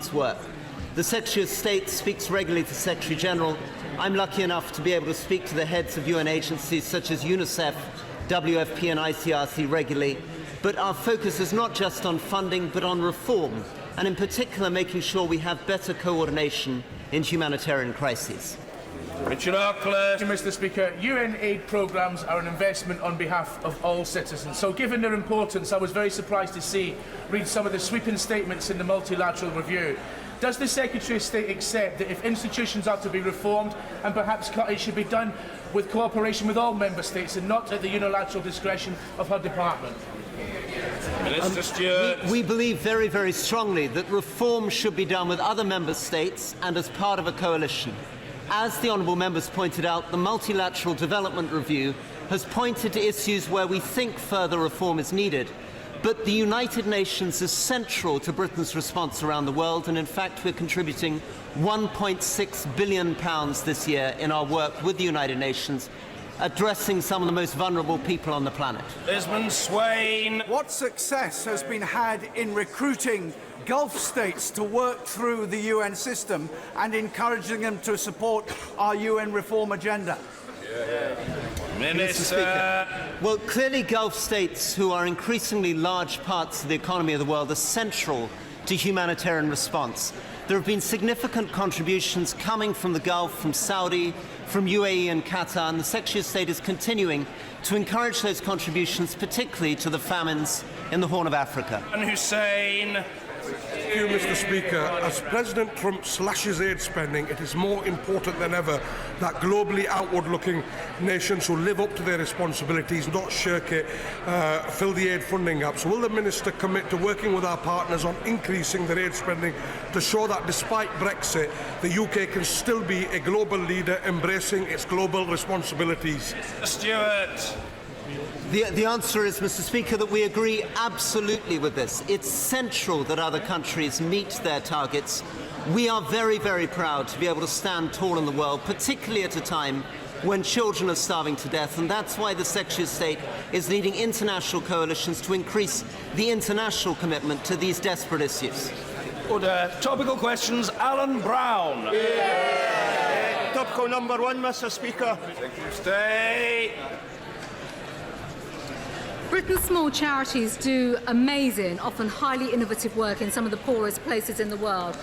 Department's work. The Secretary of State speaks regularly to Secretary General. I'm lucky enough to be able to speak to the heads of UN agencies such as UNICEF, WFP and ICRC regularly. But our focus is not just on funding, but on reform, and in particular making sure we have better coordination in humanitarian crises. Richard Arkless. Mr. Speaker, UN aid programmes are an investment on behalf of all citizens. So given their importance, I was very surprised to read some of the sweeping statements in the multilateral review. Does the Secretary of State accept that if institutions are to be reformed, and perhaps it should be done with cooperation with all Member States and not at the unilateral discretion of her department? Minister Stewart. We believe very, very strongly that reform should be done with other Member States and as part of a coalition. As the honourable members pointed out, the Multilateral Development Review has pointed to issues where we think further reform is needed. But the United Nations is central to Britain's response around the world, and in fact we're contributing £1.6 billion this year in our work with the United Nations, addressing some of the most vulnerable people on the planet. Desmond Swain. What success has been had in recruiting Gulf states to work through the UN system and encouraging them to support our UN reform agenda? Minister. Well, clearly Gulf states, who are increasingly large parts of the economy of the world, are central to humanitarian response. There have been significant contributions coming from the Gulf, from Saudi, from UAE and Qatar, and the Secretary of State is continuing to encourage those contributions, particularly to the famines in the Horn of Africa. And Hussein. Thank you, Mr. Speaker. As President Trump slashes aid spending, it is more important than ever that globally outward-looking nations who live up to their responsibilities, not shirk it, fill the aid funding gap. So will the Minister commit to working with our partners on increasing their aid spending to show that despite Brexit, the UK can still be a global leader embracing its global responsibilities? Stewart. The answer is, Mr. Speaker, that we agree absolutely with this. It's central that other countries meet their targets. We are very, very proud to be able to stand tall in the world, particularly at a time when children are starving to death, and that's why the Secretary of State is leading international coalitions to increase the international commitment to these desperate issues. Order. Topical questions. Alan Brown. Topical number 1, Mr. Speaker. Stay. Britain's small charities do amazing, often highly innovative work in some of the poorest places in the world.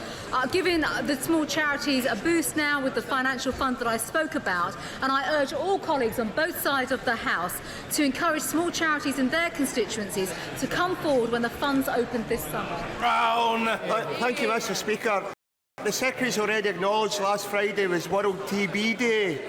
Giving the small charities a boost now with the financial fund that I spoke about, and I urge all colleagues on both sides of the House to encourage small charities in their constituencies to come forward when the funds open this summer. Brown. Thank you, Mr. Speaker. The Secretary's already acknowledged last Friday was World TB Day.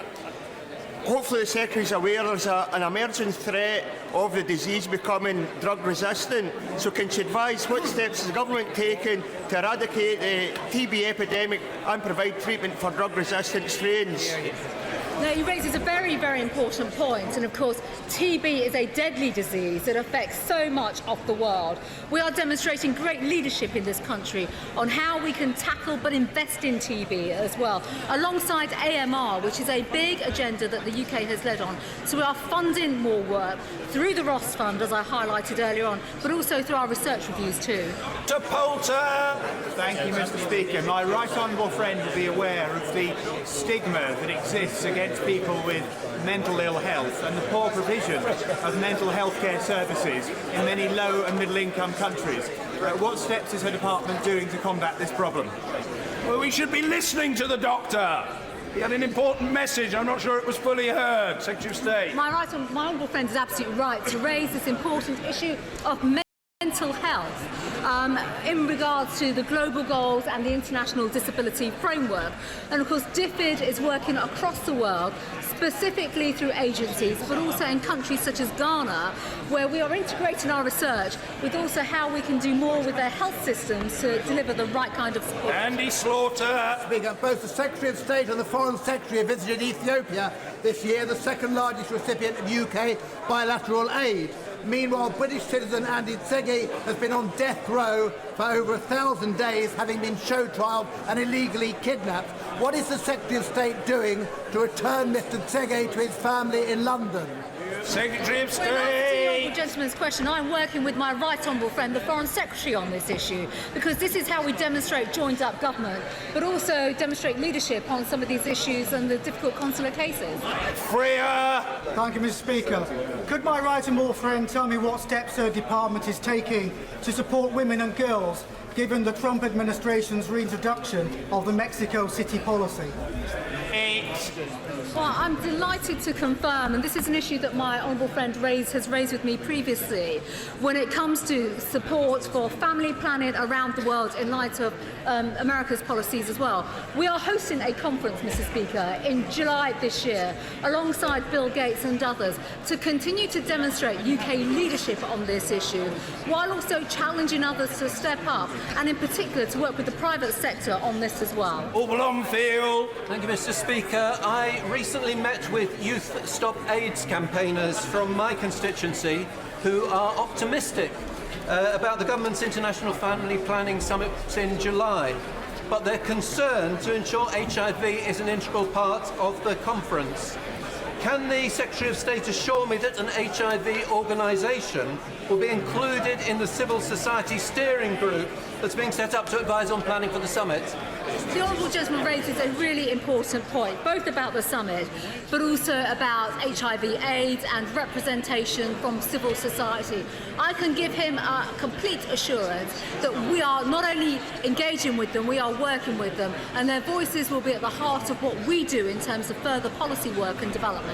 Hopefully the Secretary is aware there's an emerging threat of the disease becoming drug resistant. So can she advise what steps is the government taking to eradicate the TB epidemic and provide treatment for drug resistant strains? Now, he raises a very, very important point, and of course TB is a deadly disease that affects so much of the world. We are demonstrating great leadership in this country on how we can tackle but invest in TB as well, alongside AMR, which is a big agenda that the UK has led on. So we are funding more work through the Ross Fund, as I highlighted earlier on, but also through our research reviews too. To Poulter. Thank you, Mr. Speaker. My right honourable friend will be aware of the stigma that exists against people with mental ill health and the poor provision of mental health care services in many low and middle income countries. What steps is her department doing to combat this problem? Well, we should be listening to the doctor. He had an important message. I'm not sure it was fully heard. Secretary of State. My honourable friend is absolutely right to raise this important issue of mental health in regards to the global goals and the international disability framework. And of course DFID is working across the world, specifically through agencies, but also in countries such as Ghana, where we are integrating our research with also how we can do more with their health systems to deliver the right kind of support. Andy Slaughter. Speaker, both the Secretary of State and the Foreign Secretary have visited Ethiopia this year, the second largest recipient of UK bilateral aid. Meanwhile, British citizen Andy Tsege has been on death row for over 1,000 days, having been show trialled and illegally kidnapped. What is the Secretary of State doing to return Mr Tsege to his family in London? Secretary of State. honourable gentleman's question, I'm working with my right honourable friend, the Foreign Secretary, on this issue, because this is how we demonstrate joined-up government, but also demonstrate leadership on some of these issues and the difficult consular cases. Freer! Thank you, Mr. Speaker. Could my right honourable friend tell me what steps her department is taking to support women and girls, given the Trump administration's reintroduction of the Mexico City policy? Well, I'm delighted to confirm, and this is an issue that my honourable friend has raised with me previously, when it comes to support for family planning around the world in light of America's policies as well. We are hosting a conference, Mr. Speaker, in July this year, alongside Bill Gates and others, to continue to demonstrate UK leadership on this issue, while also challenging others to step up, and in particular to work with the private sector on this as well. Longfield. Thank you, Mr. Speaker. I recently met with Youth Stop AIDS campaigners from my constituency who are optimistic about the government's International Family Planning Summit in July, but they're concerned to ensure HIV is an integral part of the conference. Can the Secretary of State assure me that an HIV organisation will be included in the civil society steering group that's being set up to advise on planning for the summit? The honourable gentleman raises a really important point, both about the summit, but also about HIV/AIDS and representation from civil society. I can give him a complete assurance that we are not only engaging with them, we are working with them, and their voices will be at the heart of what we do in terms of further policy work and development.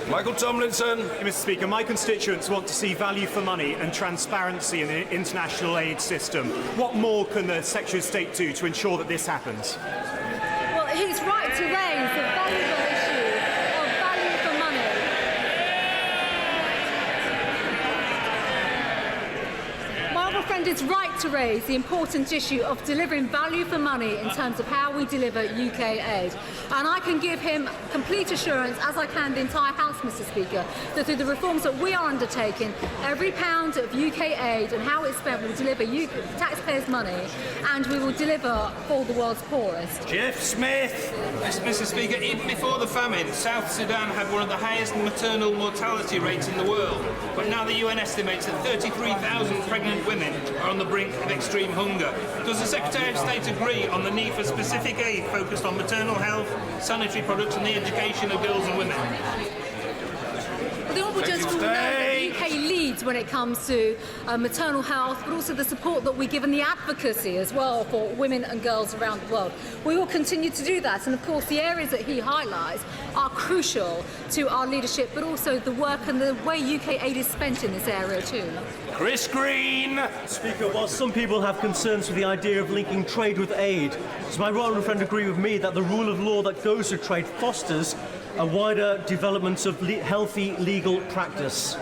Michael Tomlinson. Mr. Speaker, my constituents want to see value for money and transparency in the international aid system. What more can the Secretary of State do to ensure that this happens? Well, he's right to raise the valuable issue of value for money. My honourable friend is right to raise the important issue of delivering value for money in terms of how we deliver UK aid. And I can give him complete assurance, as I can the entire House, Mr. Speaker, that through the reforms that we are undertaking, every pound of UK aid and how it's spent will deliver taxpayers' money, and we will deliver for the world's poorest. Jeff Smith. Mr. Speaker, even before the famine, South Sudan had one of the highest maternal mortality rates in the world. But now the UN estimates that 33,000 pregnant women are on the brink of extreme hunger. Does the Secretary of State agree on the need for specific aid focused on maternal health, sanitary products and the education of girls and women? The honourable gentleman will know that the UK leads when it comes to maternal health, but also the support that we give and the advocacy as well for women and girls around the world. We will continue to do that, and of course the areas that he highlights are crucial to our leadership, but also the work and the way UK aid is spent in this area too. Chris Green. Speaker, while some people have concerns with the idea of linking trade with aid, does my right honourable friend agree with me that the rule of law that goes to trade fosters a wider development of healthy legal practice?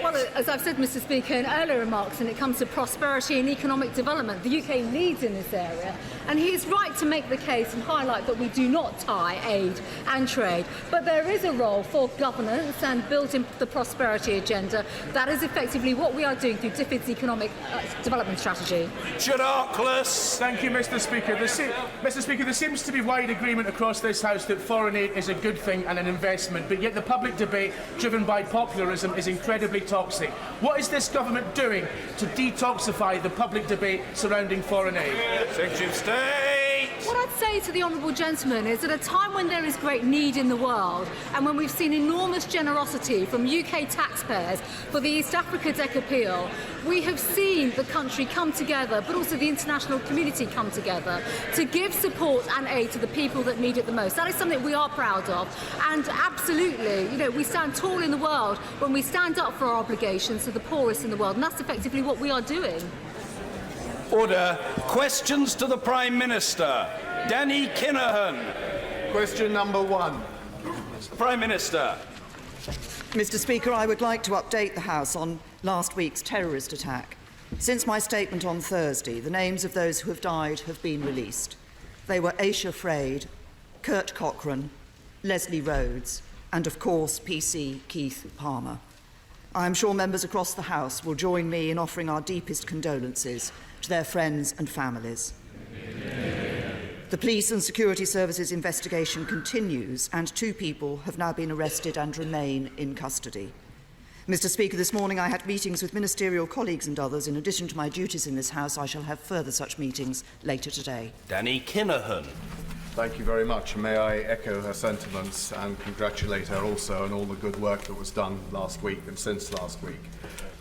Well, as I've said, Mr. Speaker, in earlier remarks, when it comes to prosperity and economic development, the UK leads in this area, and he is right to make the case and highlight that we do not tie aid and trade, but there is a role for governance and building the prosperity agenda. That is effectively what we are doing through DFID's economic development strategy. Thank you, Mr. Speaker. Mr. Speaker, there seems to be wide agreement across this House that foreign aid is a good thing and an investment, but yet the public debate, driven by popularism, is incredibly toxic. What is this government doing to detoxify the public debate surrounding foreign aid? Secretary of State. What I'd say to the honourable gentleman is at a time when there is great need in the world, and when we've seen enormous generosity from UK taxpayers for the East Africa Deck appeal, we have seen the country come together, but also the international community come together to give support and aid to the people that need it the most. That is something we are proud of, and absolutely, we stand tall in the world when we stand up for our obligations to the poorest in the world, and that's effectively what we are doing. Order. Questions to the Prime Minister. Danny Kinahan. Question number 1. Prime Minister. Mr. Speaker, I would like to update the House on last week's terrorist attack. Since my statement on Thursday, the names of those who have died have been released. They were Aisha Fraid, Kurt Cochrane, Leslie Rhodes, and of course PC Keith Palmer. I am sure members across the House will join me in offering our deepest condolences to their friends and families. The police and security services investigation continues, and 2 people have now been arrested and remain in custody. Mr. Speaker, this morning I had meetings with ministerial colleagues and others. In addition to my duties in this House, I shall have further such meetings later today. Danny Kinahan. Thank you very much. May I echo her sentiments and congratulate her also on all the good work that was done last week and since last week.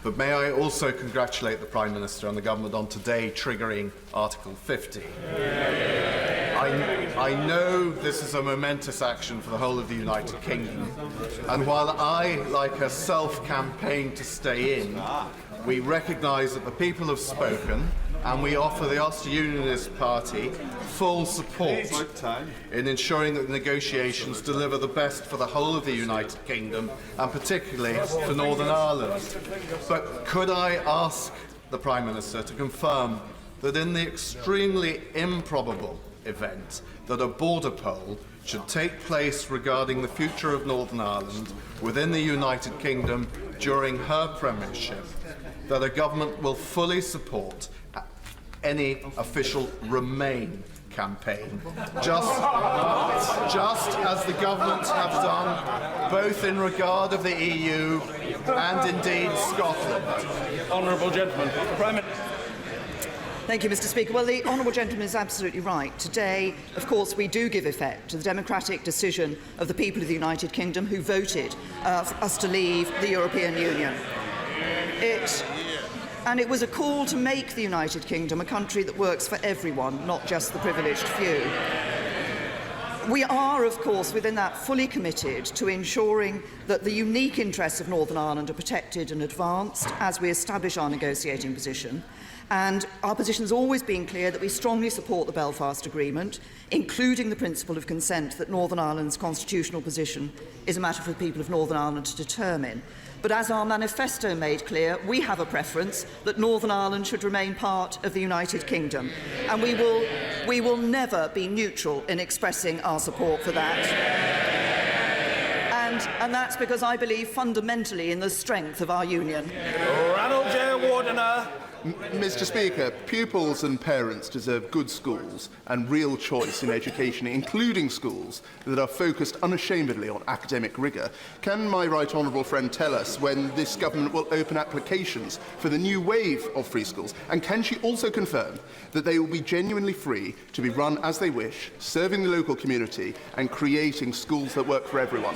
But may I also congratulate the Prime Minister and the Government on today triggering Article 50. I know this is a momentous action for the whole of the United Kingdom, and while I, like herself, campaign to stay in, we recognise that the people have spoken, and we offer the Ulster Unionist Party full support in ensuring that the negotiations deliver the best for the whole of the United Kingdom, and particularly for Northern Ireland. But could I ask the Prime Minister to confirm that in the extremely improbable event that a border poll should take place regarding the future of Northern Ireland within the United Kingdom during her premiership, that the government will fully support any official Remain campaign, just as the government have done both in regard of the EU and indeed Scotland. Honourable gentleman. Prime Minister. Thank you, Mr. Speaker. Well, the honourable gentleman is absolutely right. Today, of course, we do give effect to the democratic decision of the people of the United Kingdom who voted for us to leave the European Union. It was a call to make the United Kingdom a country that works for everyone, not just the privileged few. We are, of course, within that fully committed to ensuring that the unique interests of Northern Ireland are protected and advanced as we establish our negotiating position. And our position has always been clear that we strongly support the Belfast Agreement, including the principle of consent that Northern Ireland's constitutional position is a matter for the people of Northern Ireland to determine. But as our manifesto made clear, we have a preference that Northern Ireland should remain part of the United Kingdom. And we will never be neutral in expressing our support for that. And that's because I believe fundamentally in the strength of our union. Ranald J. Wardener. Mr. Speaker, pupils and parents deserve good schools and real choice in education, including schools that are focused unashamedly on academic rigour. Can my right honourable friend tell us when this government will open applications for the new wave of free schools? And can she also confirm that they will be genuinely free to be run as they wish, serving the local community and creating schools that work for everyone?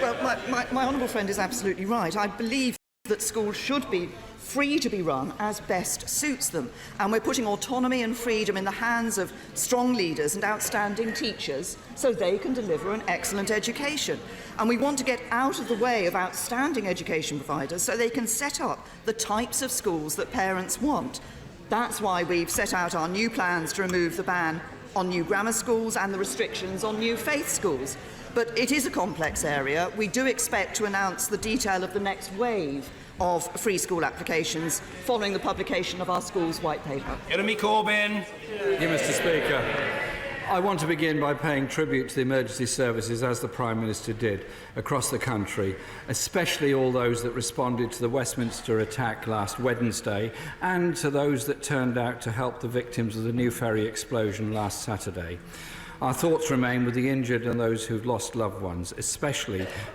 Well, my honourable friend is absolutely right. I believe that schools should be free to be run as best suits them. And we're putting autonomy and freedom in the hands of strong leaders and outstanding teachers so they can deliver an excellent education. And we want to get out of the way of outstanding education providers so they can set up the types of schools that parents want. That's why we've set out our new plans to remove the ban on new grammar schools and the restrictions on new faith schools. But it is a complex area. We do expect to announce the detail of the next wave of free school applications following the publication of our school's white paper. Jeremy Corbyn. Thank you, Mr. Speaker. I want to begin by paying tribute to the emergency services, as the Prime Minister did, across the country, especially all those that responded to the Westminster attack last Wednesday and to those that turned out to help the victims of the New Ferry explosion last Saturday. Our thoughts remain with the injured and those who've lost loved ones,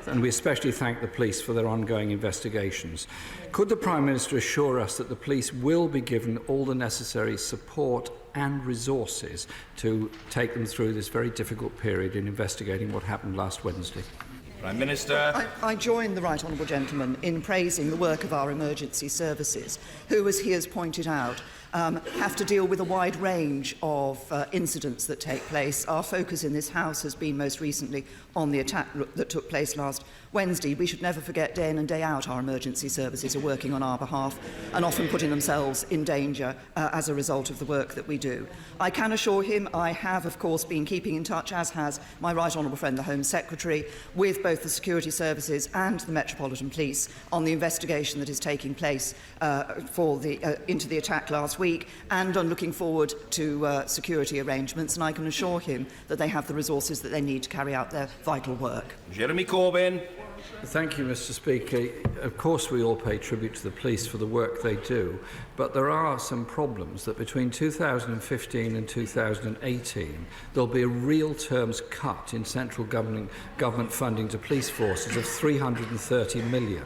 and we especially thank the police for their ongoing investigations. Could the Prime Minister assure us that the police will be given all the necessary support and resources to take them through this very difficult period in investigating what happened last Wednesday? Prime Minister. I join the right honourable gentleman in praising the work of our emergency services, who, as he has pointed out, have to deal with a wide range of incidents that take place. Our focus in this House has been most recently on the attack that took place last Wednesday. We should never forget day in and day out our emergency services are working on our behalf and often putting themselves in danger as a result of the work that we do. I can assure him I have, of course, been keeping in touch, as has my right honourable friend, the Home Secretary, with both the security services and the Metropolitan Police on the investigation that is taking place into the attack last week, and on looking forward to security arrangements, and I can assure him that they have the resources that they need to carry out their vital work. Jeremy Corbyn. Thank you, Mr. Speaker. Of course, we all pay tribute to the police for the work they do, but there are some problems that between 2015 and 2018, there'll be a real terms cut in central government funding to police forces of £330 million.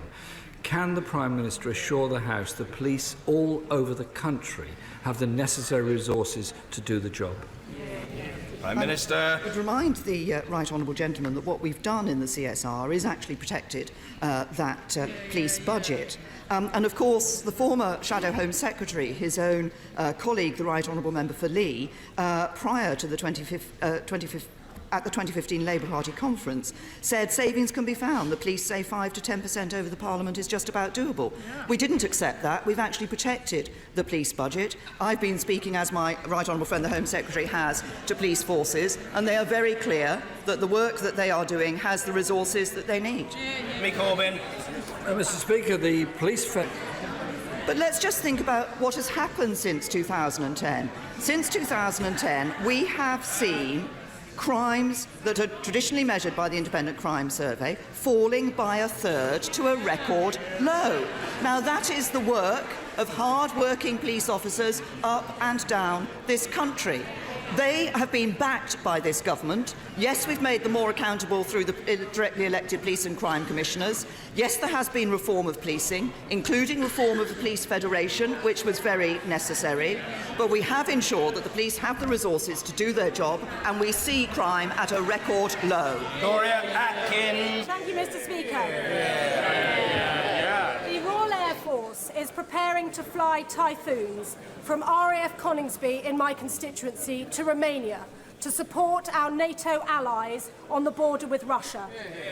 Can the Prime Minister assure the House the police all over the country have the necessary resources to do the job? Prime Minister. I would remind the right honourable gentleman that what we've done in the CSR is actually protected that police budget. And of course, the former Shadow Home Secretary, his own colleague, the right honourable member for Lee, prior to the 2015 Labour Party conference, said savings can be found. The police say 5 to 10% over the Parliament is just about doable. Yeah. We didn't accept that. We've actually protected the police budget. I've been speaking, as my right honourable friend, the Home Secretary, has, to police forces, and they are very clear that the work that they are doing has the resources that they need. Mick Corbyn. Mr. Speaker, the police... But let's just think about what has happened since 2010. Since 2010, we have seen crimes that are traditionally measured by the Independent Crime Survey falling by a third to a record low. Now, that is the work of hard-working police officers up and down this country. They have been backed by this government. Yes, we've made them more accountable through the directly elected police and crime commissioners. Yes, there has been reform of policing, including reform of the Police Federation, which was very necessary. But we have ensured that the police have the resources to do their job, and we see crime at a record low. Gloria Atkins. Thank you, Mr. Speaker. The Royal Air Force is preparing to fly Typhoons from RAF Coningsby in my constituency to Romania to support our NATO allies on the border with Russia.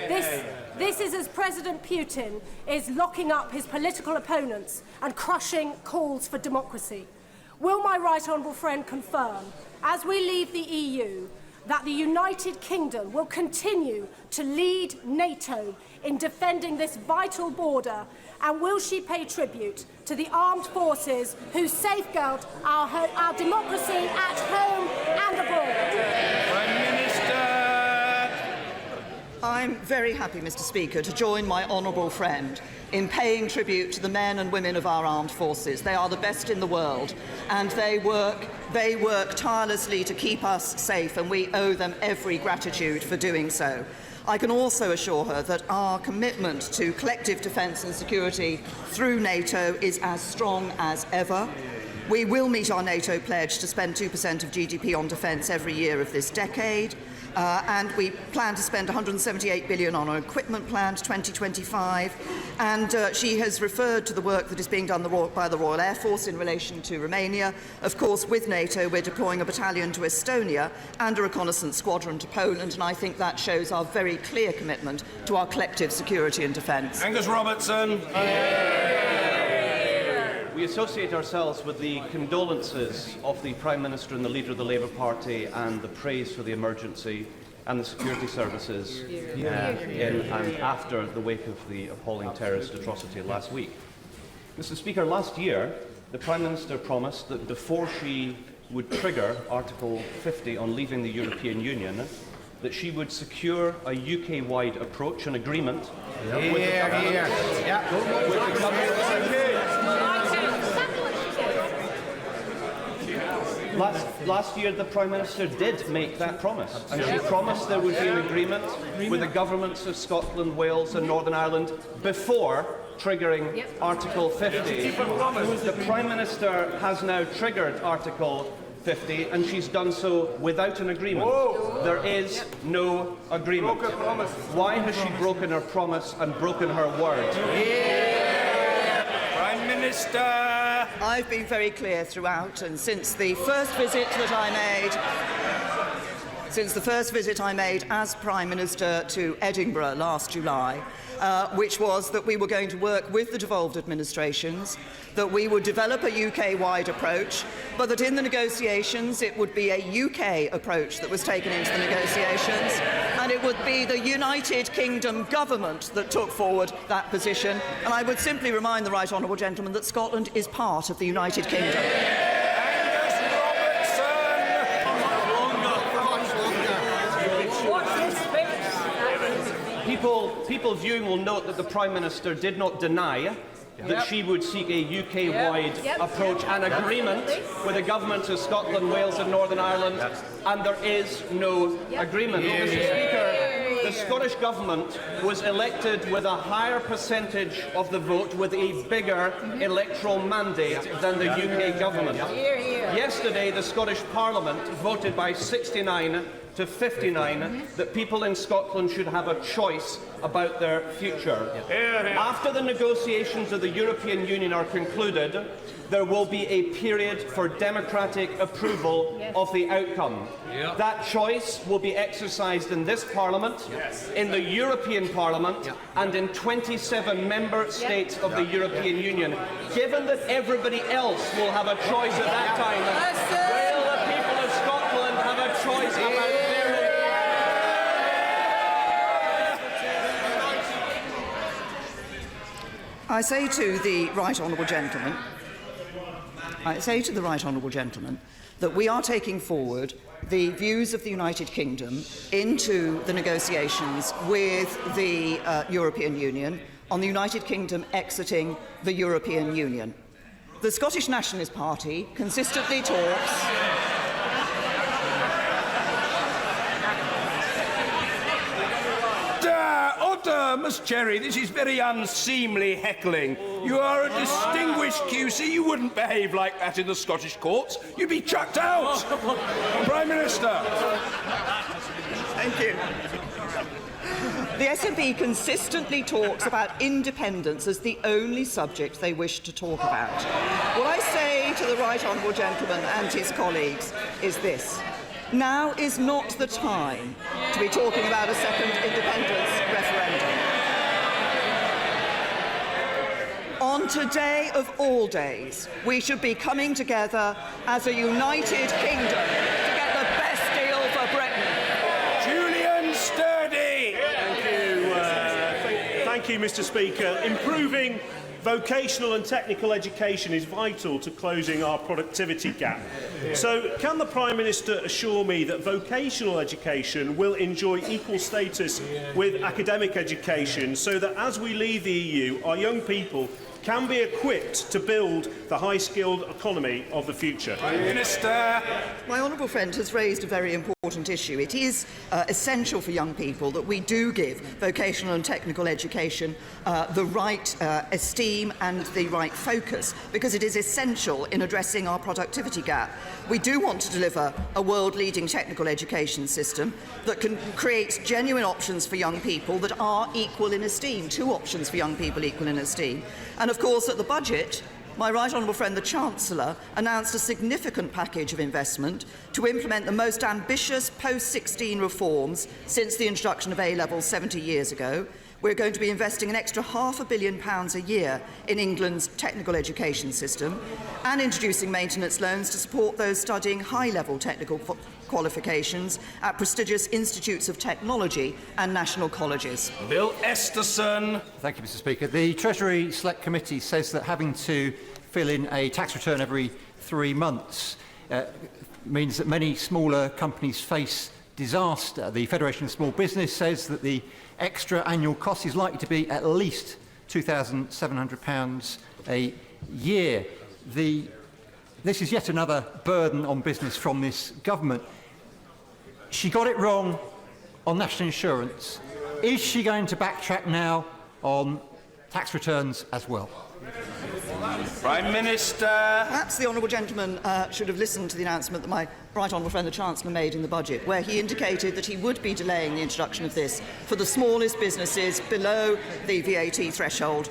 This is as President Putin is locking up his political opponents and crushing calls for democracy. Will my right honourable friend confirm, as we leave the EU, that the United Kingdom will continue to lead NATO in defending this vital border, and will she pay tribute to the armed forces who safeguard our democracy at home and abroad? Prime Minister. I'm very happy, Mr. Speaker, to join my honourable friend in paying tribute to the men and women of our armed forces. They are the best in the world, and they work tirelessly to keep us safe, and we owe them every gratitude for doing so. I can also assure her that our commitment to collective defence and security through NATO is as strong as ever. We will meet our NATO pledge to spend 2% of GDP on defence every year of this decade. And we plan to spend £178 billion on our equipment plan to 2025. And she has referred to the work that is being done by the Royal Air Force in relation to Romania. Of course, with NATO, we're deploying a battalion to Estonia and a reconnaissance squadron to Poland, and I think that shows our very clear commitment to our collective security and defence. Angus Robertson. We associate ourselves with the condolences of the Prime Minister and the leader of the Labour Party, and the praise for the emergency and the security services in and after the wake of the appalling terrorist atrocity last week. Mr. Speaker, last year the Prime Minister promised that before she would trigger Article 50 on leaving the European Union, that she would secure a UK-wide approach and agreement with the government. Last year, the Prime Minister did make that promise, and she promised there would be an agreement with the governments of Scotland, Wales and Northern Ireland before triggering Article 50. The Prime Minister has now triggered Article 50, and she's done so without an agreement. There is no agreement. Why has she broken her promise and broken her word? Prime Minister. I've been very clear throughout, and since the first visit I made as Prime Minister to Edinburgh last July, which was that we were going to work with the devolved administrations, that we would develop a UK-wide approach, but that in the negotiations it would be a UK approach that was taken into the negotiations, and it would be the United Kingdom government that took forward that position. And I would simply remind the right honourable gentleman that Scotland is part of the United Kingdom. People viewing will note that the Prime Minister did not deny that she would seek a UK-wide approach and agreement with the governments of Scotland, Wales and Northern Ireland, and there is no agreement. Mr. Speaker, the Scottish Government was elected with a higher percentage of the vote with a bigger electoral mandate than the UK Government. Yesterday, the Scottish Parliament voted by 69 to 59 that people in Scotland should have a choice about their future. After the negotiations of the European Union are concluded, there will be a period for democratic approval of the outcome. That choice will be exercised in this Parliament, in the European Parliament, and in 27 member states of the European Union. Given that everybody else will have a choice at that time, will the people of Scotland have a choice about their I say to the right honourable gentleman, that we are taking forward the views of the United Kingdom into the negotiations with the European Union on the United Kingdom exiting the European Union. The Scottish Nationalist Party consistently talks. Miss Cherry, this is very unseemly heckling. You are a distinguished QC. You wouldn't behave like that in the Scottish courts. You'd be chucked out. Prime Minister. Thank you. The SNP consistently talks about independence as the only subject they wish to talk about. What I say to the right honourable gentleman and his colleagues is this. Now is not the time to be talking about a second independence referendum. On today of all days, we should be coming together as a united kingdom to get the best deal for Britain. Julian Sturdy! Thank you, Mr. Speaker. Improving vocational and technical education is vital to closing our productivity gap. So, can the Prime Minister assure me that vocational education will enjoy equal status with academic education so that as we leave the EU, our young people can be equipped to build the high-skilled economy of the future? Prime Minister. My honourable friend has raised a very important issue. It is essential for young people that we do give vocational and technical education the right esteem and the right focus, because it is essential in addressing our productivity gap. We do want to deliver a world-leading technical education system that can create genuine options for young people that are equal in esteem, two options for young people equal in esteem. And of course, at the budget, my right honourable friend, the Chancellor, announced a significant package of investment to implement the most ambitious post-16 reforms since the introduction of A-levels 70 years ago. We're going to be investing an extra £500 million a year in England's technical education system and introducing maintenance loans to support those studying high-level technical qualifications at prestigious institutes of technology and national colleges. Bill Esterson. Thank you, Mr. Speaker. The Treasury Select Committee says that having to fill in a tax return every 3 months means that many smaller companies face disaster. The Federation of Small Business says that the extra annual cost is likely to be at least £2,700 a year. This is yet another burden on business from this government. She got it wrong on national insurance. Is she going to backtrack now on tax returns as well? Prime Minister. Perhaps the honourable gentleman should have listened to the announcement that my right honourable friend the Chancellor made in the budget, where he indicated that he would be delaying the introduction of this for the smallest businesses below the VAT threshold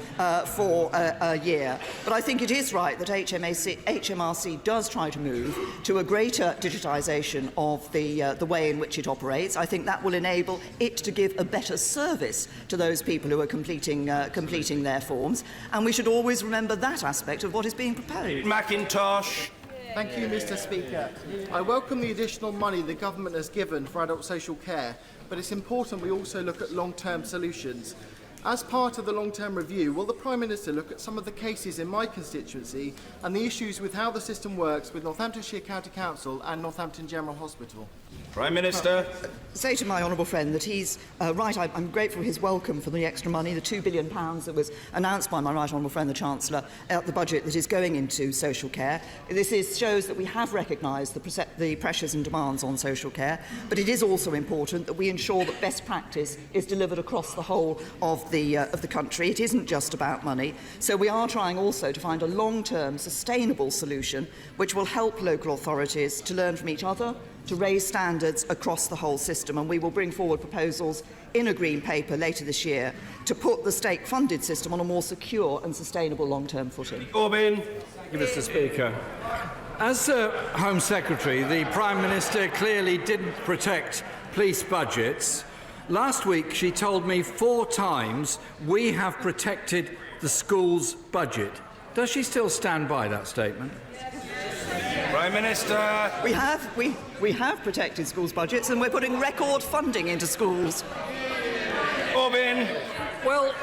for a year. But I think it is right that HMRC does try to move to a greater digitisation of the way in which it operates. I think that will enable it to give a better service to those people who are completing their forms, and we should always remember that aspect of what is being proposed. Mackintosh. Thank you, Mr. Speaker. I welcome the additional money the government has given for adult social care, but it's important we also look at long-term solutions. As part of the long-term review, will the Prime Minister look at some of the cases in my constituency and the issues with how the system works with Northamptonshire County Council and Northampton General Hospital? Prime Minister. Say to my honourable friend that he's right. I'm grateful for his welcome for the extra money, the £2 billion that was announced by my right honourable friend, the Chancellor, the budget that is going into social care. This shows that we have recognised the pressures and demands on social care, but it is also important that we ensure that best practice is delivered across the whole of the country. It isn't just about money. So we are trying also to find a long-term, sustainable solution which will help local authorities to learn from each other, to raise standards across the whole system, and we will bring forward proposals in a Green Paper later this year to put the state-funded system on a more secure and sustainable long-term footing. Corbyn. Thank you, Mr. Speaker. As Home Secretary, the Prime Minister clearly didn't protect police budgets. Last week, she told me 4 times we have protected the school's budget. Does she still stand by that statement? Prime Minister. We have protected schools' budgets, and we're putting record funding into schools. Corbyn. Well,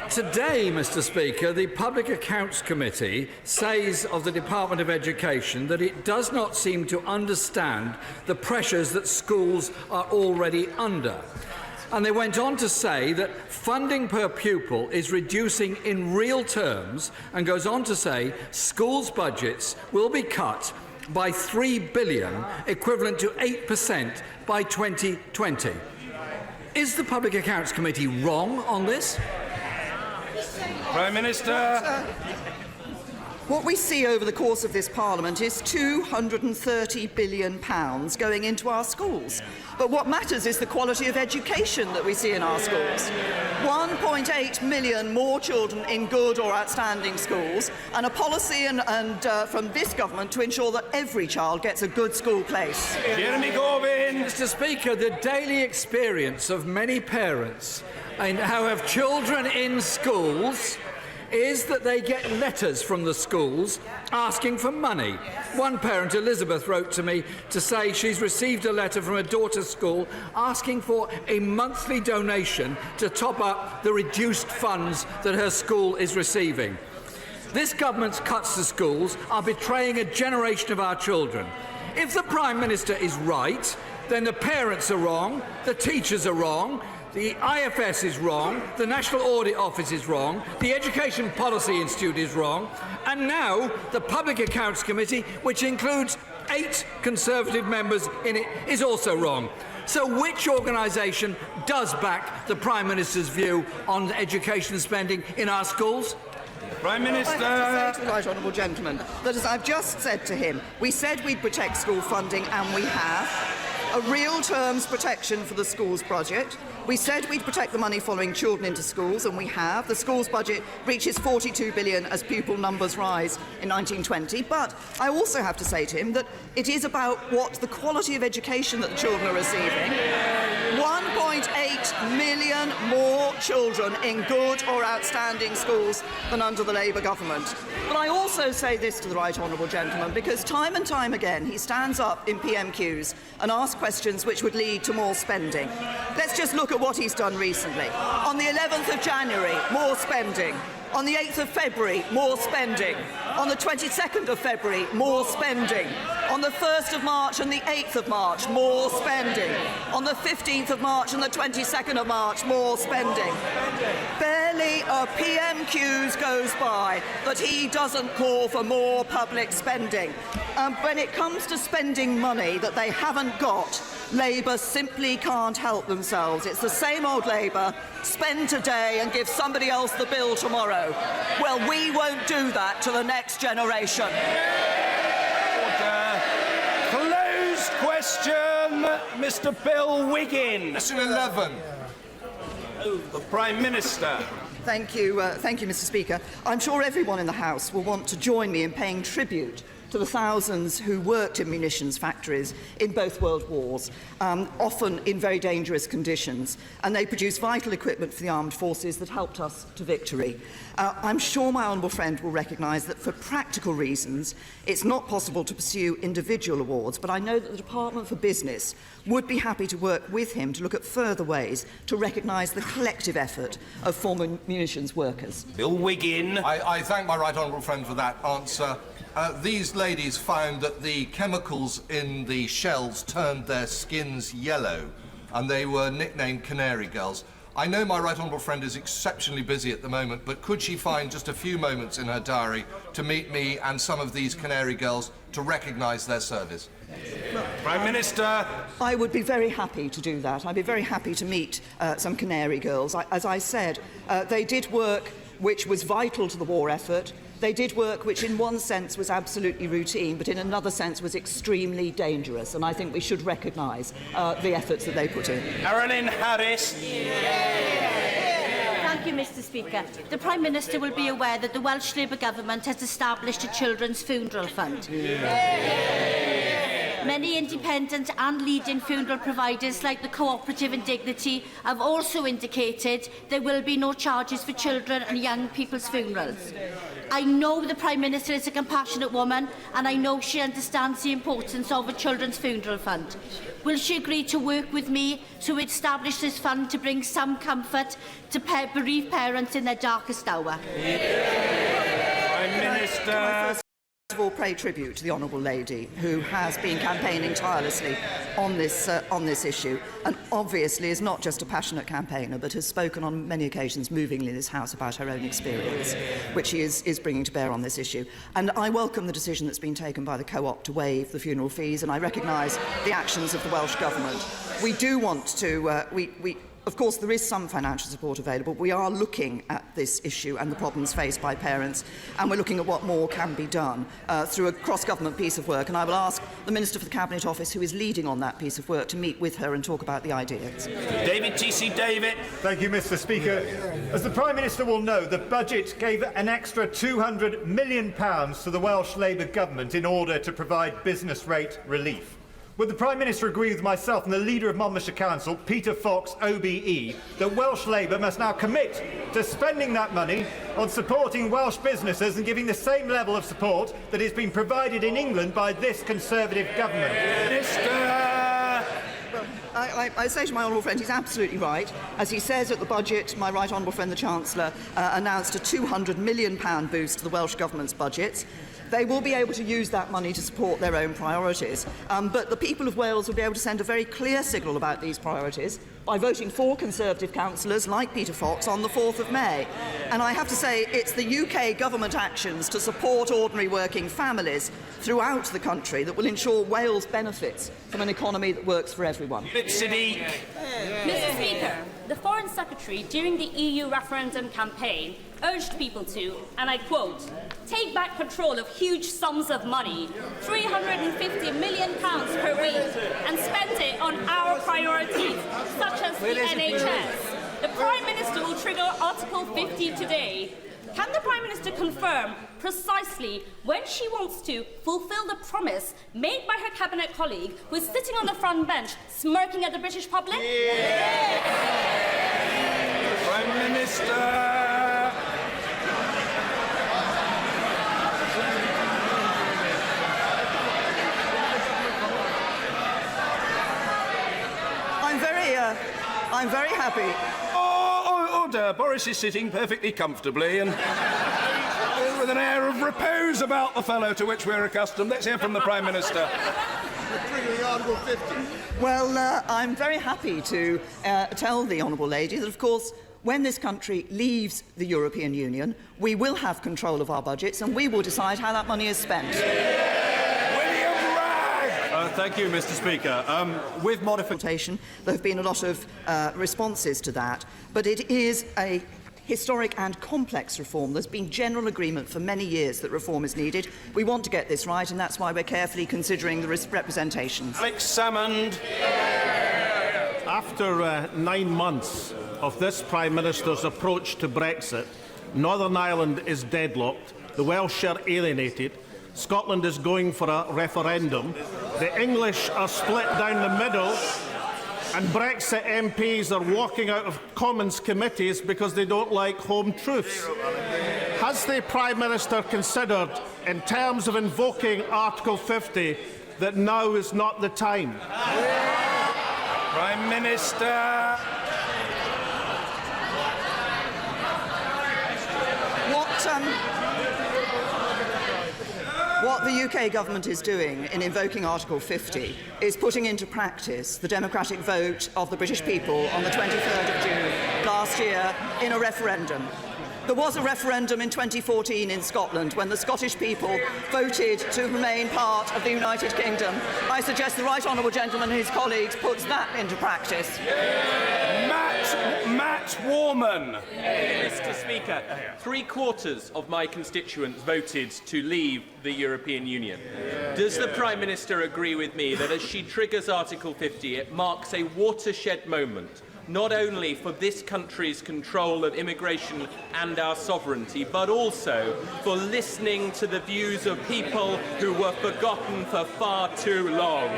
today, Mr. Speaker, the Public Accounts Committee says of the Department of Education that it does not seem to understand the pressures that schools are already under. And they went on to say that funding per pupil is reducing in real terms, and goes on to say schools' budgets will be cut by £3 billion, equivalent to 8% by 2020. Is the Public Accounts Committee wrong on this? Prime Minister. What we see over the course of this Parliament is £230 billion going into our schools. But what matters is the quality of education that we see in our schools. 1.8 million more children in good or outstanding schools, and a policy from this government to ensure that every child gets a good school place. Jeremy Corbyn. Mr. Speaker, the daily experience of many parents who have children in schools is that they get letters from the schools asking for money. One parent, Elizabeth, wrote to me to say she's received a letter from her daughter's school asking for a monthly donation to top up the reduced funds that her school is receiving. This government's cuts to schools are betraying a generation of our children. If the Prime Minister is right, then the parents are wrong, the teachers are wrong, the IFS is wrong, the National Audit Office is wrong, the Education Policy Institute is wrong, and now the Public Accounts Committee, which includes 8 Conservative members in it, is also wrong. So which organisation does back the Prime Minister's view on education spending in our schools? Prime Minister. I have to say to the right honourable gentleman that, as I've just said to him, we said we'd protect school funding, and we have. A real terms protection for the schools budget. We said we'd protect the money following children into schools, and we have. The schools budget reaches £42 billion as pupil numbers rise in 1920. But I also have to say to him that it is about what the quality of education that the children are receiving. 1.8 million more children in good or outstanding schools than under the Labour government. But I also say this to the right honourable gentleman because time and time again he stands up in PMQs and asks questions which would lead to more spending. Let's just look at what he's done recently. On the 11th of January, more spending. On the 8th of February, more spending. On the 22nd of February, more spending. On the 1st of March and the 8th of March, more spending. On the 15th of March and the 22nd of March, more spending. Barely a PMQs goes by that he doesn't call for more public spending. When it comes to spending money that they haven't got, Labour simply can't help themselves. It's the same old Labour, spend today and give somebody else the bill tomorrow. Well, we won't do that to the next generation. Closed question, Mr. Bill Wiggin. Question 11. The Prime Minister. Thank you, Mr. Speaker. I'm sure everyone in the House will want to join me in paying tribute to the thousands who worked in munitions factories in both world wars, often in very dangerous conditions, and they produced vital equipment for the armed forces that helped us to victory. I'm sure my honourable friend will recognise that for practical reasons it's not possible to pursue individual awards, but I know that the Department for Business would be happy to work with him to look at further ways to recognise the collective effort of former munitions workers. Bill Wiggin. I thank my right honourable friend for that answer. These ladies found that the chemicals in the shells turned their skins yellow, and they were nicknamed Canary Girls. I know my right honourable friend is exceptionally busy at the moment, but could she find just a few moments in her diary to meet me and some of these Canary Girls to recognise their service? Prime Minister. I would be very happy to do that. I'd be very happy to meet some Canary Girls. As I said, they did work which was vital to the war effort. They did work which in one sense was absolutely routine, but in another sense was extremely dangerous, and I think we should recognise the efforts that they put in. Carolyn Harris. Thank you, Mr. Speaker. The Prime Minister will be aware that the Welsh Labour Government has established a children's funeral fund. Many independent and leading funeral providers like the Cooperative and Dignity have also indicated there will be no charges for children and young people's funerals. I know the Prime Minister is a compassionate woman, and I know she understands the importance of a children's funeral fund. Will she agree to work with me to establish this fund to bring some comfort to bereaved parents in their darkest hour? Prime Minister. First of all, pay tribute to the honourable lady who has been campaigning tirelessly on this issue, and obviously is not just a passionate campaigner, but has spoken on many occasions movingly in this House about her own experience, which she is bringing to bear on this issue. And I welcome the decision that's been taken by the Co-op to waive the funeral fees, and I recognise the actions of the Welsh Government. We do want to, of course, there is some financial support available. We are looking at this issue and the problems faced by parents, and we're looking at what more can be done through a cross-government piece of work. And I will ask the Minister for the Cabinet Office, who is leading on that piece of work, to meet with her and talk about the ideas. David T.C. David. Thank you, Mr. Speaker. As the Prime Minister will know, the budget gave an extra £200 million to the Welsh Labour Government in order to provide business rate relief. Would the Prime Minister agree with myself and the Leader of Monmouthshire Council, Peter Fox, OBE, that Welsh Labour must now commit to spending that money on supporting Welsh businesses and giving the same level of support that is being provided in England by this Conservative government? I say to my honourable friend, he's absolutely right. As he says at the budget, my right honourable friend, the Chancellor, announced a £200 million boost to the Welsh Government's budgets. They will be able to use that money to support their own priorities. But the people of Wales will be able to send a very clear signal about these priorities by voting for Conservative councillors like Peter Fox on the 4th of May. And I have to say, it's the UK government actions to support ordinary working families throughout the country that will ensure Wales benefits from an economy that works for everyone. Mr. Speaker, the Foreign Secretary during the EU referendum campaign urged people to, and I quote, take back control of huge sums of money, £350 million per week, and spend it on our priorities, such as the NHS. The Prime Minister will trigger Article 50 today. Can the Prime Minister confirm precisely when she wants to fulfil the promise made by her Cabinet colleague who is sitting on the front bench smirking at the British public? Prime Minister. I'm very happy. Order. Boris is sitting perfectly comfortably and with an air of repose about the fellow to which we're accustomed. Let's hear from the Prime Minister. Well, I'm very happy to tell the honourable lady that, of course, when this country leaves the European Union, we will have control of our budgets and we will decide how that money is spent. Thank you, Mr. Speaker. With modification, there have been a lot of responses to that, but it is a historic and complex reform. There's been general agreement for many years that reform is needed. We want to get this right, and that's why we're carefully considering the representations. Alex Salmond. After 9 months of this Prime Minister's approach to Brexit, Northern Ireland is deadlocked, the Welsh are alienated, Scotland is going for a referendum. The English are split down the middle, and Brexit MPs are walking out of Commons committees because they don't like home truths. Has the Prime Minister considered, in terms of invoking Article 50, that now is not the time? Prime Minister. What the UK government is doing in invoking Article 50 is putting into practice the democratic vote of the British people on the 23rd of June last year in a referendum. There was a referendum in 2014 in Scotland when the Scottish people voted to remain part of the United Kingdom. I suggest the Right Honourable Gentleman and his colleagues puts that into practice. Matt Warman. Mr. Speaker, 3/4 of my constituents voted to leave the European Union. Does the Prime Minister agree with me that as she triggers Article 50, it marks a watershed moment, not only for this country's control of immigration and our sovereignty, but also for listening to the views of people who were forgotten for far too long?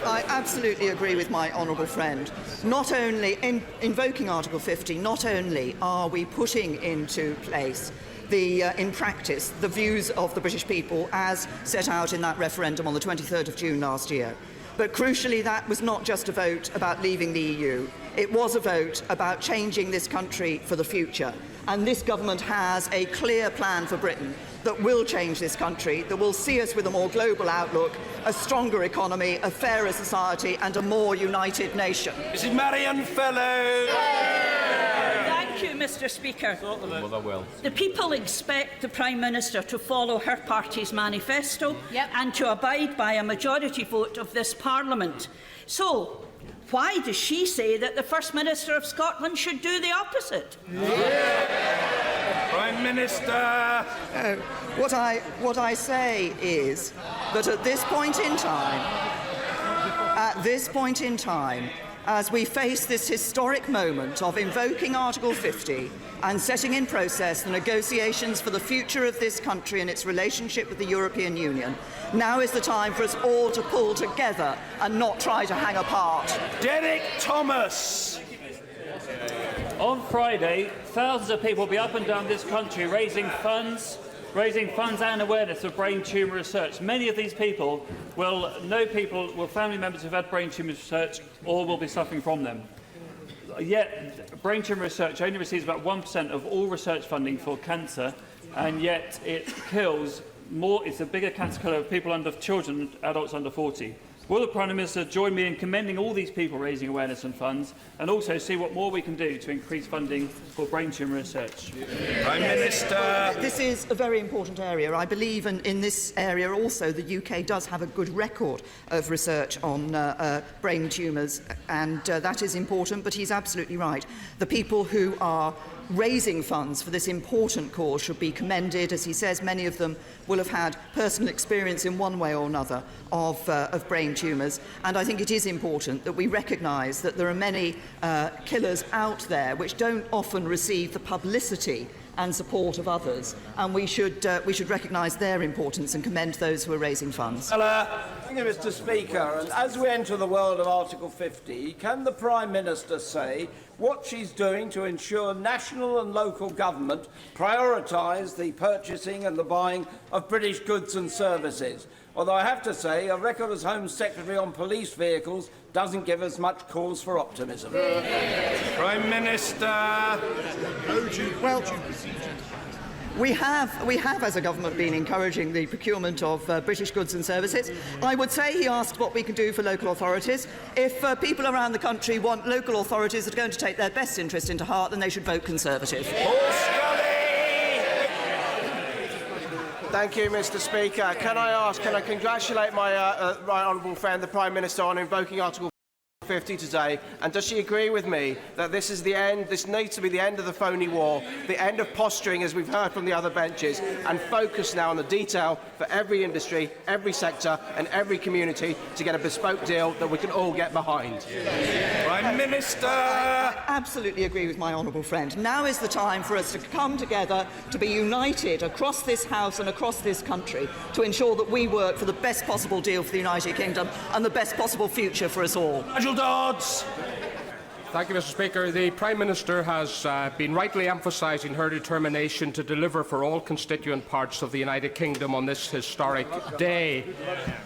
I absolutely agree with my honourable friend. Not only, in invoking Article 50, not only are we putting into place in practice the views of the British people as set out in that referendum on the 23rd of June last year, but crucially that was not just a vote about leaving the EU. It was a vote about changing this country for the future. And this government has a clear plan for Britain that will change this country, that will see us with a more global outlook, a stronger economy, a fairer society and a more united nation. Mrs. Marianne Fellow. Thank you, Mr. Speaker. The people expect the Prime Minister to follow her party's manifesto and to abide by a majority vote of this Parliament. So, why does she say that the First Minister of Scotland should do the opposite? Prime Minister. What I say is that at this point in time, as we face this historic moment of invoking Article 50 and setting in process the negotiations for the future of this country and its relationship with the European Union, now is the time for us all to pull together and not try to hang apart. Derek Thomas. On Friday, thousands of people will be up and down this country raising funds and awareness of brain tumour research. Many of these people will know family members who've had brain tumour research or will be suffering from them. Yet, brain tumour research only receives about 1% of all research funding for cancer, and yet it kills more. It's a bigger cancer killer of people children, adults under 40. Will the Prime Minister join me in commending all these people raising awareness and funds, and also see what more we can do to increase funding for brain tumour research? Prime Minister. This is a very important area. I believe in this area also the UK does have a good record of research on brain tumours, and that is important, but he's absolutely right. The people who are raising funds for this important cause should be commended. As he says, many of them will have had personal experience in one way or another of brain tumours, and I think it is important that we recognise that there are many killers out there which don't often receive the publicity and support of others, and we should recognise their importance and commend those who are raising funds. Thank you, Mr. Speaker. And as we enter the world of Article 50, can the Prime Minister say what she's doing to ensure national and local government prioritise the purchasing and the buying of British goods and services? Although I have to say, a record as Home Secretary on police vehicles doesn't give us much cause for optimism. Prime Minister. Well, we have, as a government, been encouraging the procurement of British goods and services. I would say he asked what we can do for local authorities. If people around the country want local authorities that are going to take their best interest into heart, then they should vote Conservative. Thank you, Mr. Speaker. Can I congratulate my right honourable friend, the Prime Minister, on invoking Article 50 today? And does she agree with me that this is the end, this needs to be the end of the phony war, the end of posturing, as we've heard from the other benches, and focus now on the detail for every industry, every sector and every community to get a bespoke deal that we can all get behind? Prime Minister! I absolutely agree with my honourable friend. Now is the time for us to come together, to be united across this House and across this country to ensure that we work for the best possible deal for the United Kingdom and the best possible future for us all. Nigel Dodds! Thank you, Mr. Speaker. The Prime Minister has been rightly emphasising her determination to deliver for all constituent parts of the United Kingdom on this historic day.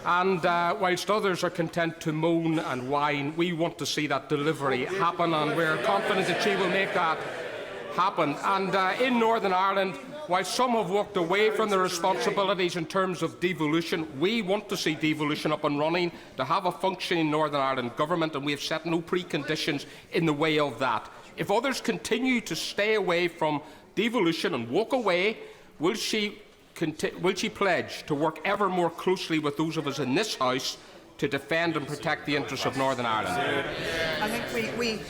And whilst others are content to moan and whine, we want to see that delivery happen, and we're confident that she will make that happen. And in Northern Ireland, while some have walked away from their responsibilities in terms of devolution, we want to see devolution up and running, to have a functioning Northern Ireland government, and we have set no preconditions in the way of that. If others continue to stay away from devolution and walk away, will she pledge to work ever more closely with those of us in this House to defend and protect the interests of Northern Ireland? I think we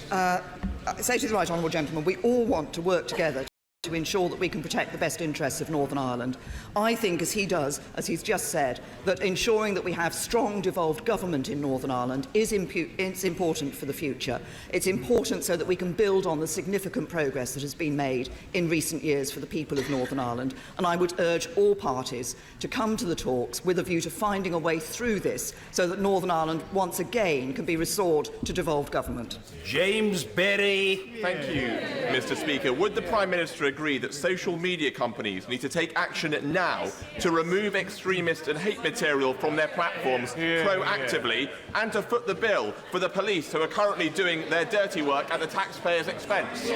say to the right honourable gentleman, we all want to work together to ensure that we can protect the best interests of Northern Ireland. I think, as he does, as he's just said, that ensuring that we have strong devolved government in Northern Ireland is important for the future. It's important so that we can build on the significant progress that has been made in recent years for the people of Northern Ireland, and I would urge all parties to come to the talks with a view to finding a way through this so that Northern Ireland once again can be restored to devolved government. James Berry. Thank you, Mr. Speaker. Would the Prime Minister agree that social media companies need to take action now to remove extremist and hate material from their platforms proactively, and to foot the bill for the police who are currently doing their dirty work at the taxpayers' expense?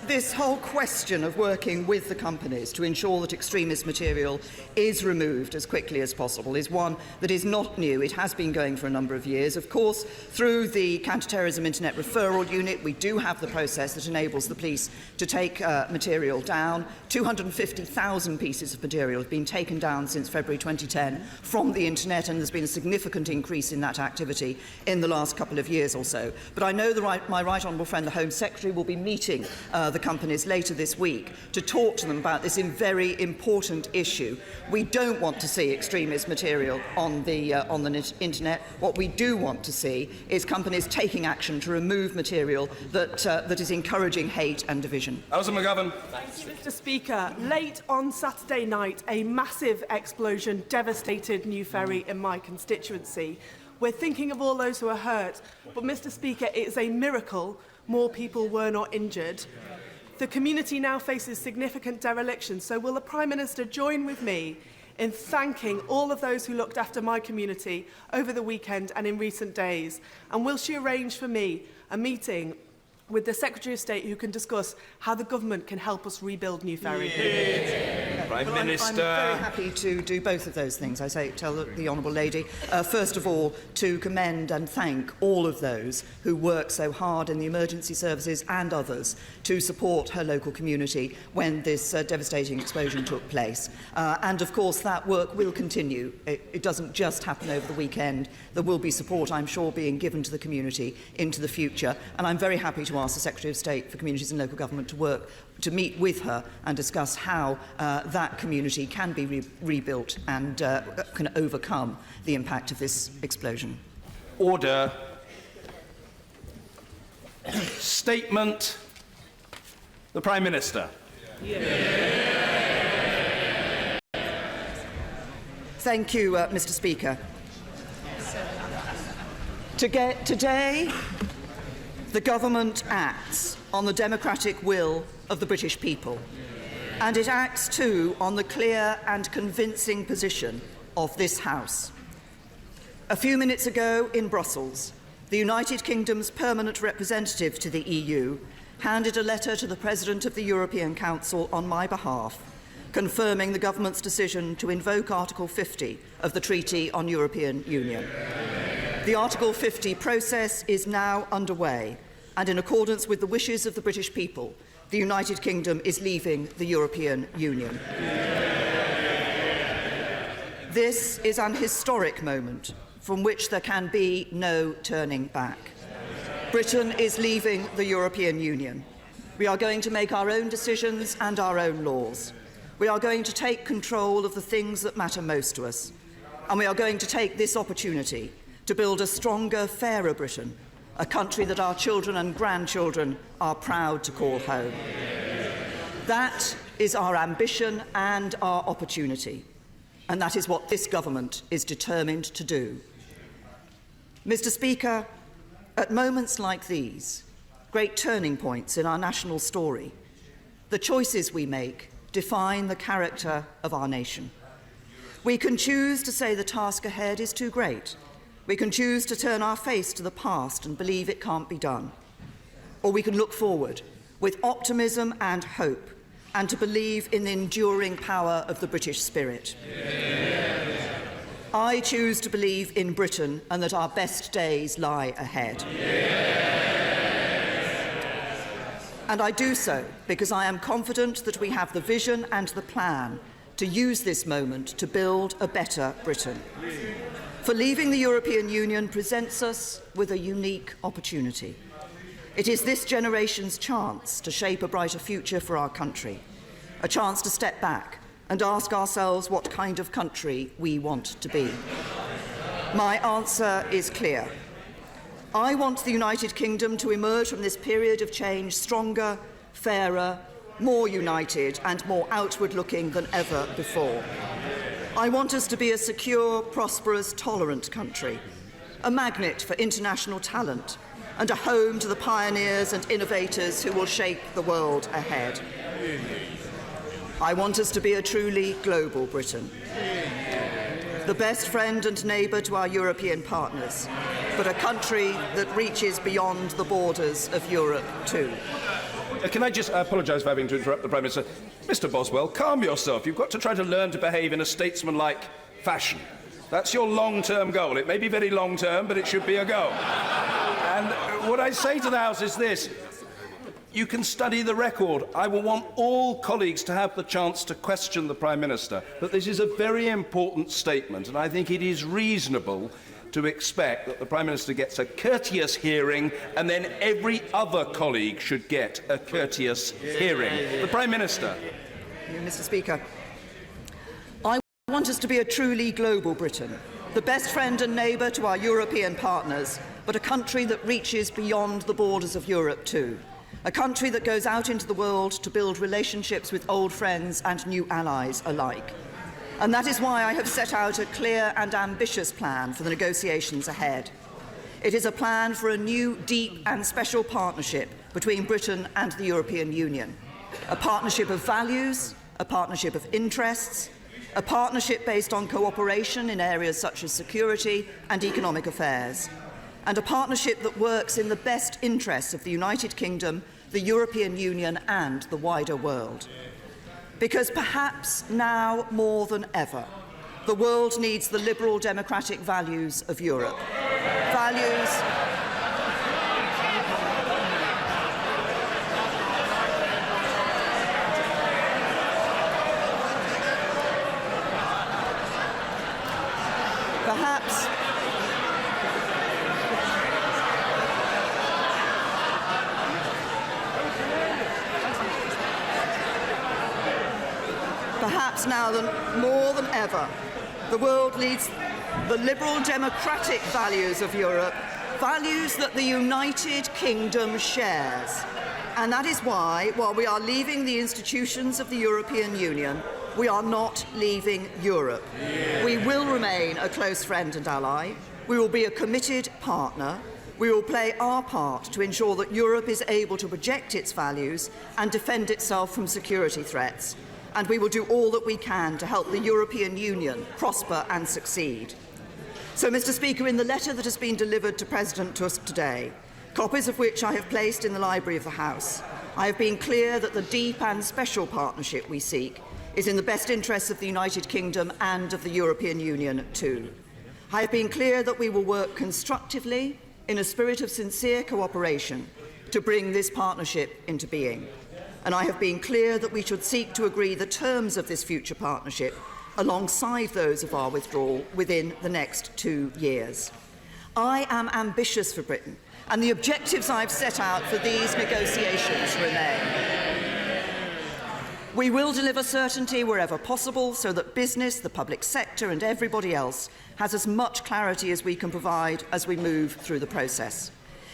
This whole question of working with the companies to ensure that extremist material is removed as quickly as possible is one that is not new. It has been going for a number of years. Of course, through the Counter-Terrorism Internet Referral Unit, we do have the process that enables the police to take material down. 250,000 pieces of material have been taken down since February 2010 from the internet, and there's been a significant increase in that activity in the last couple of years or so. But I know my right honourable friend, the Home Secretary, will be meeting the companies later this week to talk to them about this very important issue. We don't want to see extremist material on the internet. What we do want to see is companies taking action to remove material that is encouraging hate and division. Alison McGovern. Thank you, Mr. Speaker. Late on Saturday night, a massive explosion devastated New Ferry in my constituency. We're thinking of all those who are hurt, but Mr. Speaker, it is a miracle more people were not injured. The community now faces significant dereliction, so will the Prime Minister join with me in thanking all of those who looked after my community over the weekend and in recent days? And will she arrange for me a meeting with the Secretary of State who can discuss how the government can help us rebuild New Ferry? Prime Minister. I'm very happy to do both of those things, tell the Honourable Lady. First of all, to commend and thank all of those who work so hard in the emergency services and others to support her local community when this devastating explosion took place. And of course, that work will continue. It doesn't just happen over the weekend. There will be support, I'm sure, being given to the community into the future. And I'm very happy to ask the Secretary of State for Communities and Local Government to meet with her and discuss how that community can be rebuilt and can overcome the impact of this explosion. Order. Statement. The Prime Minister. Thank you, Mr. Speaker. Today, the government acts on the democratic will of the British people, and it acts too on the clear and convincing position of this House. A few minutes ago in Brussels, the United Kingdom's permanent representative to the EU handed a letter to the President of the European Council on my behalf, confirming the government's decision to invoke Article 50 of the Treaty on European Union. The Article 50 process is now underway, and in accordance with the wishes of the British people, the United Kingdom is leaving the European Union. This is an historic moment from which there can be no turning back. Britain is leaving the European Union. We are going to make our own decisions and our own laws. We are going to take control of the things that matter most to us. And we are going to take this opportunity to build a stronger, fairer Britain, a country that our children and grandchildren are proud to call home. That is our ambition and our opportunity, and that is what this government is determined to do. Mr. Speaker, at moments like these, great turning points in our national story, the choices we make define the character of our nation. We can choose to say the task ahead is too great. We can choose to turn our face to the past and believe it can't be done. Or we can look forward with optimism and hope and to believe in the enduring power of the British spirit. Yes. I choose to believe in Britain and that our best days lie ahead. Yes. And I do so because I am confident that we have the vision and the plan to use this moment to build a better Britain. For leaving the European Union presents us with a unique opportunity. It is this generation's chance to shape a brighter future for our country, a chance to step back and ask ourselves what kind of country we want to be. My answer is clear. I want the United Kingdom to emerge from this period of change stronger, fairer, more united and more outward-looking than ever before. I want us to be a secure, prosperous, tolerant country, a magnet for international talent, and a home to the pioneers and innovators who will shape the world ahead. I want us to be a truly global Britain, the best friend and neighbour to our European partners, but a country that reaches beyond the borders of Europe too. Can I just apologise for having to interrupt the Prime Minister? Mr Boswell, calm yourself. You've got to try to learn to behave in a statesmanlike fashion. That's your long-term goal. It may be very long-term, but it should be a goal. And what I say to the House is this. You can study the record. I will want all colleagues to have the chance to question the Prime Minister. But this is a very important statement, and I think it is reasonable to expect that the Prime Minister gets a courteous hearing, and then every other colleague should get a courteous hearing. The Prime Minister. Mr. Speaker, I want us to be a truly global Britain, the best friend and neighbour to our European partners, but a country that reaches beyond the borders of Europe too. A country that goes out into the world to build relationships with old friends and new allies alike. And that is why I have set out a clear and ambitious plan for the negotiations ahead. It is a plan for a new, deep and special partnership between Britain and the European Union. A partnership of values, a partnership of interests, a partnership based on cooperation in areas such as security and economic affairs, and a partnership that works in the best interests of the United Kingdom, the European Union and the wider world. Because perhaps now more than ever, the world needs the liberal democratic values of Europe. Values Perhaps now more than ever, the world needs the liberal democratic values of Europe, values that the United Kingdom shares. And that is why, while we are leaving the institutions of the European Union, we are not leaving Europe. Yeah. We will remain a close friend and ally. We will be a committed partner. We will play our part to ensure that Europe is able to project its values and defend itself from security threats. And we will do all that we can to help the European Union prosper and succeed. So, Mr. Speaker, in the letter that has been delivered to President Tusk today, copies of which I have placed in the library of the House, I have been clear that the deep and special partnership we seek is in the best interests of the United Kingdom and of the European Union too. I have been clear that we will work constructively in a spirit of sincere cooperation to bring this partnership into being. And I have been clear that we should seek to agree the terms of this future partnership alongside those of our withdrawal within the next 2 years. I am ambitious for Britain, and the objectives I've set out for these negotiations remain. We will deliver certainty wherever possible so that business, the public sector and everybody else has as much clarity as we can provide as we move through the process.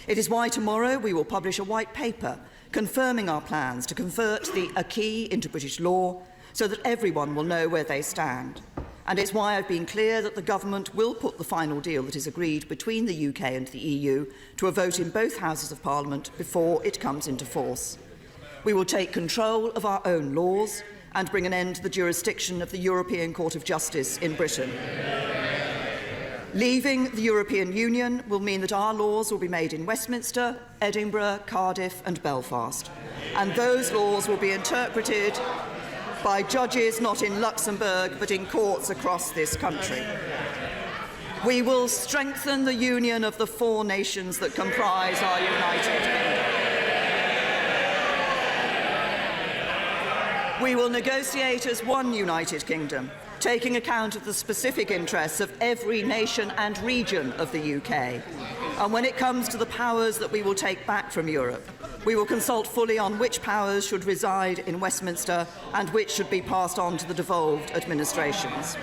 It is why tomorrow we will publish a white paper confirming our plans to convert the acquis into British law so that everyone will know where they stand. And it's why I've been clear that the government will put the final deal that is agreed between the UK and the EU to a vote in both Houses of Parliament before it comes into force. We will take control of our own laws and bring an end to the jurisdiction of the European Court of Justice in Britain. Leaving the European Union will mean that our laws will be made in Westminster, Edinburgh, Cardiff and Belfast, and those laws will be interpreted by judges not in Luxembourg but in courts across this country. We will strengthen the union of the 4 nations that comprise our United Kingdom. We will negotiate as one United Kingdom, taking account of the specific interests of every nation and region of the UK. And when it comes to the powers that we will take back from Europe, we will consult fully on which powers should reside in Westminster and which should be passed on to the devolved administrations.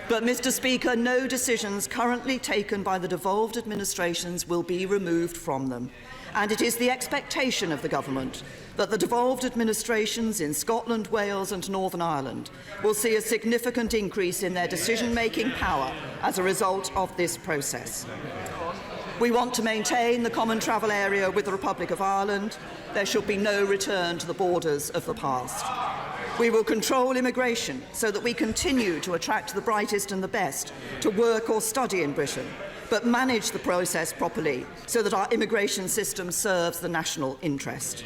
But, Mr. Speaker, no decisions currently taken by the devolved administrations will be removed from them. And it is the expectation of the government that the devolved administrations in Scotland, Wales and Northern Ireland will see a significant increase in their decision-making power as a result of this process. We want to maintain the common travel area with the Republic of Ireland. There should be no return to the borders of the past. We will control immigration so that we continue to attract the brightest and the best to work or study in Britain, but manage the process properly so that our immigration system serves the national interest.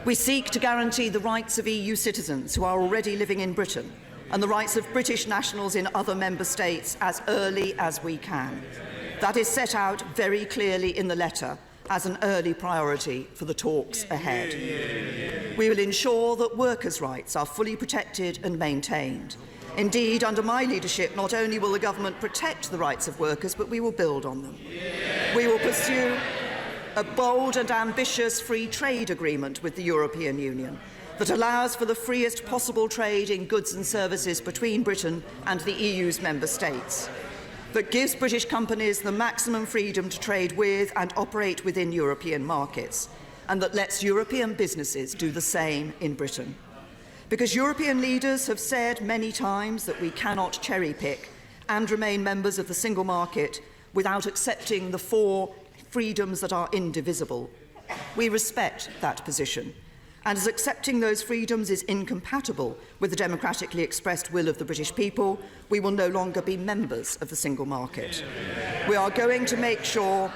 We seek to guarantee the rights of EU citizens who are already living in Britain and the rights of British nationals in other member states as early as we can. That is set out very clearly in the letter as an early priority for the talks ahead. We will ensure that workers' rights are fully protected and maintained. Indeed, under my leadership, not only will the government protect the rights of workers, but we will build on them. We will pursue a bold and ambitious free trade agreement with the European Union that allows for the freest possible trade in goods and services between Britain and the EU's member states, that gives British companies the maximum freedom to trade with and operate within European markets, and that lets European businesses do the same in Britain. Because European leaders have said many times that we cannot cherry-pick and remain members of the single market without accepting the 4 freedoms that are indivisible. We respect that position, and as accepting those freedoms is incompatible with the democratically expressed will of the British people, we will no longer be members of the single market. We are going to make sure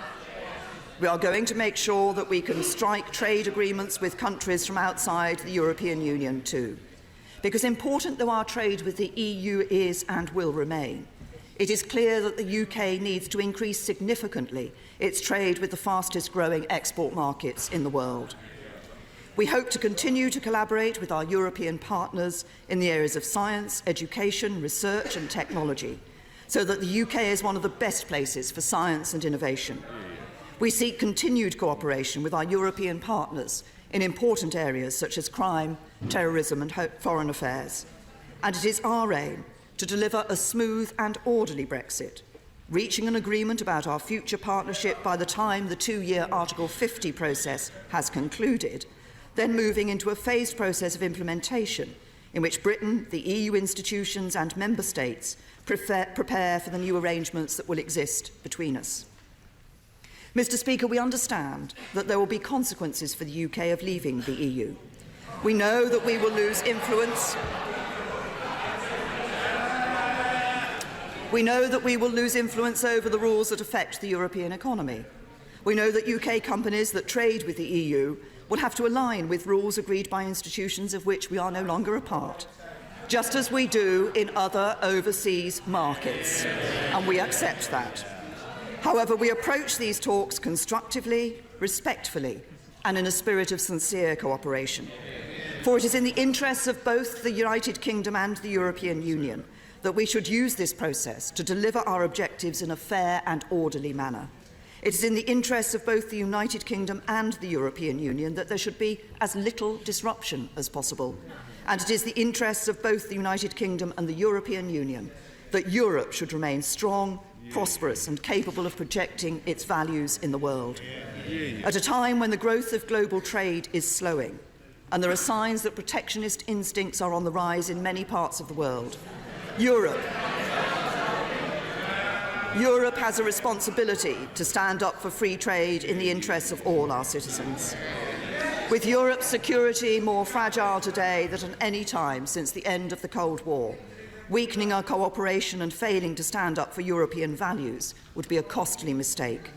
that we can strike trade agreements with countries from outside the European Union too. Because important though our trade with the EU is and will remain, it is clear that the UK needs to increase significantly its trade with the fastest growing export markets in the world. We hope to continue to collaborate with our European partners in the areas of science, education, research and technology, so that the UK is one of the best places for science and innovation. We seek continued cooperation with our European partners in important areas such as crime, terrorism and foreign affairs. And it is our aim to deliver a smooth and orderly Brexit, reaching an agreement about our future partnership by the time the 2-year Article 50 process has concluded, then moving into a phased process of implementation in which Britain, the EU institutions and member states prepare for the new arrangements that will exist between us. Mr. Speaker, we understand that there will be consequences for the UK of leaving the EU. We know that we will lose influence. We know that we will lose influence over the rules that affect the European economy. We know that UK companies that trade with the EU will have to align with rules agreed by institutions of which we are no longer a part, just as we do in other overseas markets, and we accept that. However, we approach these talks constructively, respectfully, and in a spirit of sincere cooperation. For it is in the interests of both the United Kingdom and the European Union that we should use this process to deliver our objectives in a fair and orderly manner. It is in the interests of both the United Kingdom and the European Union that there should be as little disruption as possible. And it is the interests of both the United Kingdom and the European Union that Europe should remain strong, prosperous and capable of projecting its values in the world. At a time when the growth of global trade is slowing, and there are signs that protectionist instincts are on the rise in many parts of the world, Europe has a responsibility to stand up for free trade in the interests of all our citizens. With Europe's security more fragile today than at any time since the end of the Cold War, weakening our cooperation and failing to stand up for European values would be a costly mistake.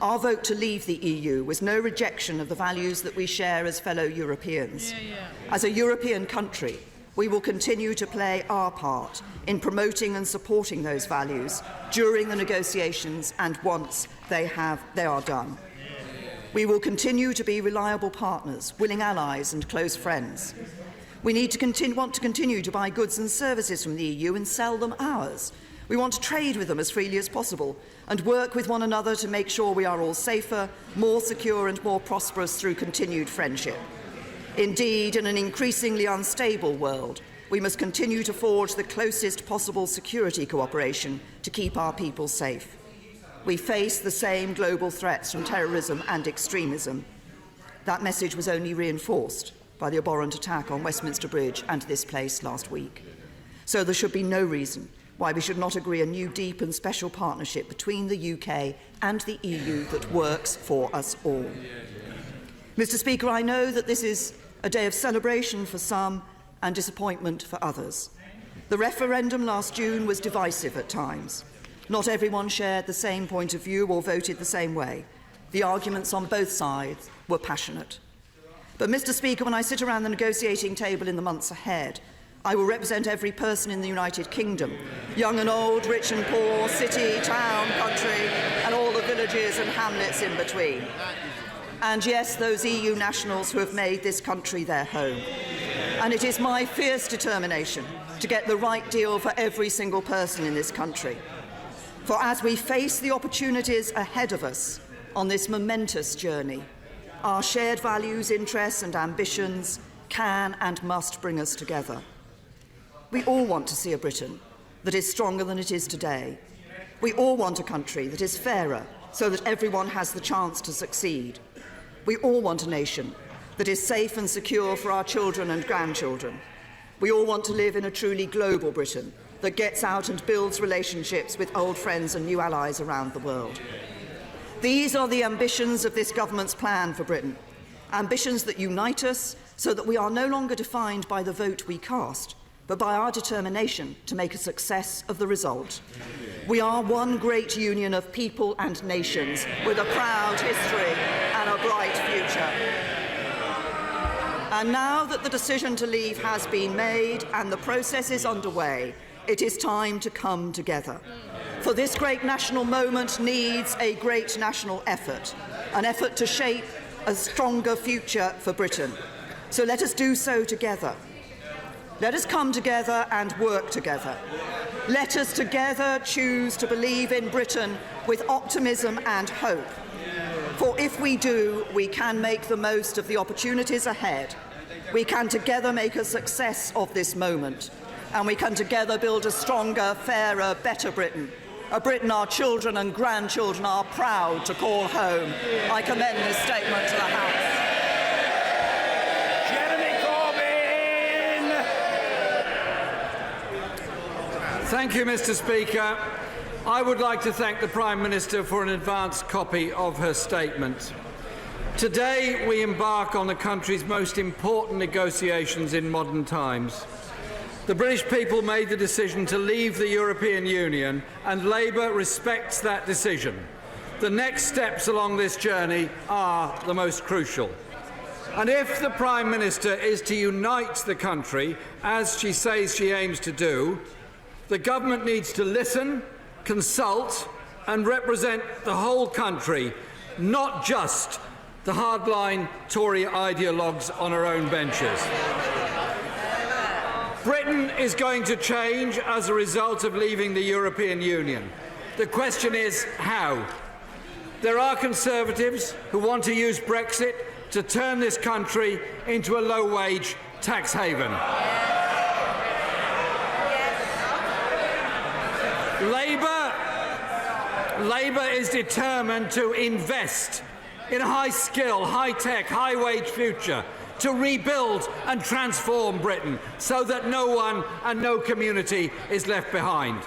Our vote to leave the EU was no rejection of the values that we share as fellow Europeans. As a European country, we will continue to play our part in promoting and supporting those values during the negotiations and once they are done. We will continue to be reliable partners, willing allies and close friends. We want to continue to buy goods and services from the EU and sell them ours. We want to trade with them as freely as possible and work with one another to make sure we are all safer, more secure and more prosperous through continued friendship. Indeed, in an increasingly unstable world, we must continue to forge the closest possible security cooperation to keep our people safe. We face the same global threats from terrorism and extremism. That message was only reinforced by the abhorrent attack on Westminster Bridge and this place last week. So there should be no reason why we should not agree a new deep and special partnership between the UK and the EU that works for us all. Mr. Speaker, I know that this is a day of celebration for some and disappointment for others. The referendum last June was divisive at times. Not everyone shared the same point of view or voted the same way. The arguments on both sides were passionate. But, Mr. Speaker, when I sit around the negotiating table in the months ahead, I will represent every person in the United Kingdom, young and old, rich and poor, city, town, country, and all the villages and hamlets in between. And yes, those EU nationals who have made this country their home. And it is my fierce determination to get the right deal for every single person in this country. For as we face the opportunities ahead of us on this momentous journey, our shared values, interests and ambitions can and must bring us together. We all want to see a Britain that is stronger than it is today. We all want a country that is fairer so that everyone has the chance to succeed. We all want a nation that is safe and secure for our children and grandchildren. We all want to live in a truly global Britain that gets out and builds relationships with old friends and new allies around the world. These are the ambitions of this government's plan for Britain, ambitions that unite us so that we are no longer defined by the vote we cast, but by our determination to make a success of the result. We are one great union of people and nations with a proud history and a bright future. And now that the decision to leave has been made and the process is underway, it is time to come together. For this great national moment needs a great national effort, an effort to shape a stronger future for Britain. So let us do so together. Let us come together and work together. Let us together choose to believe in Britain with optimism and hope. For if we do, we can make the most of the opportunities ahead. We can together make a success of this moment. And we can together build a stronger, fairer, better Britain. A Britain our children and grandchildren are proud to call home. I commend this statement to the House. Thank you, Mr. Speaker. I would like to thank the Prime Minister for an advanced copy of her statement. Today, we embark on the country's most important negotiations in modern times. The British people made the decision to leave the European Union, and Labour respects that decision. The next steps along this journey are the most crucial. And if the Prime Minister is to unite the country, as she says she aims to do, the government needs to listen, consult and represent the whole country, not just the hardline Tory ideologues on our own benches. Britain is going to change as a result of leaving the European Union. The question is how. There are Conservatives who want to use Brexit to turn this country into a low-wage tax haven. Labour is determined to invest in a high-skill, high-tech, high-wage future to rebuild and transform Britain so that no one and no community is left behind.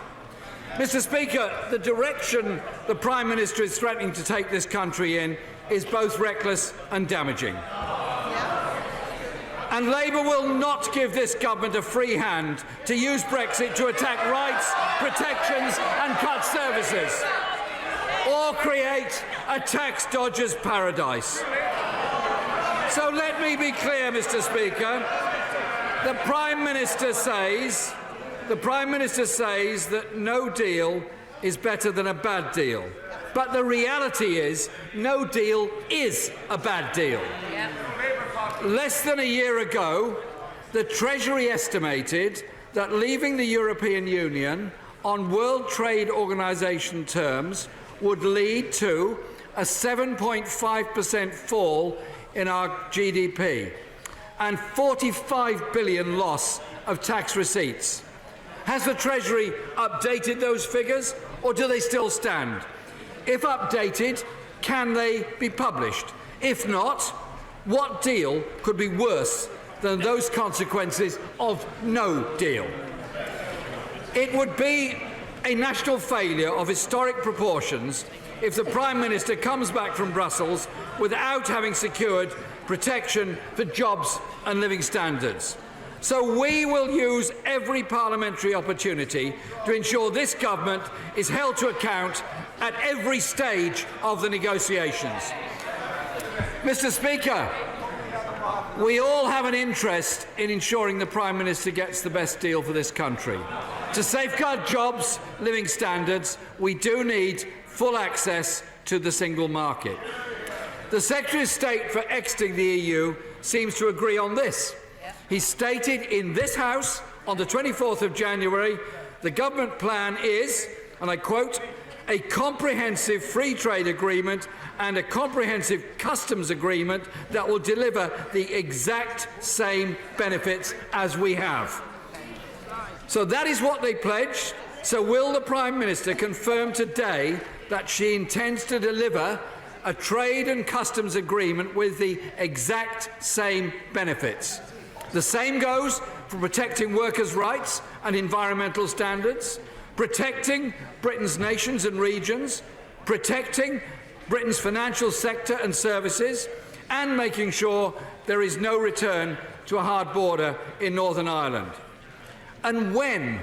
Mr. Speaker, the direction the Prime Minister is threatening to take this country in is both reckless and damaging. And Labour will not give this government a free hand to use Brexit to attack rights, protections and cut services, or create a tax dodger's paradise. So let me be clear, Mr. Speaker. The Prime Minister says that no deal is better than a bad deal. But the reality is, no deal is a bad deal. Less than a year ago, the Treasury estimated that leaving the European Union on World Trade Organization terms would lead to a 7.5% fall in our GDP and 45 billion loss of tax receipts. Has the Treasury updated those figures, or do they still stand? If updated, can they be published? If not, what deal could be worse than those consequences of no deal? It would be a national failure of historic proportions if the Prime Minister comes back from Brussels without having secured protection for jobs and living standards. So we will use every parliamentary opportunity to ensure this government is held to account at every stage of the negotiations. Mr. Speaker, we all have an interest in ensuring the Prime Minister gets the best deal for this country. To safeguard jobs, living standards, we do need full access to the single market. The Secretary of State for exiting the EU seems to agree on this. He stated in this House on the 24th of January, the government plan is, and I quote, a comprehensive free trade agreement and a comprehensive customs agreement that will deliver the exact same benefits as we have. So that is what they pledged. So will the Prime Minister confirm today that she intends to deliver a trade and customs agreement with the exact same benefits? The same goes for protecting workers' rights and environmental standards, protecting Britain's nations and regions, protecting Britain's financial sector and services, and making sure there is no return to a hard border in Northern Ireland. And when,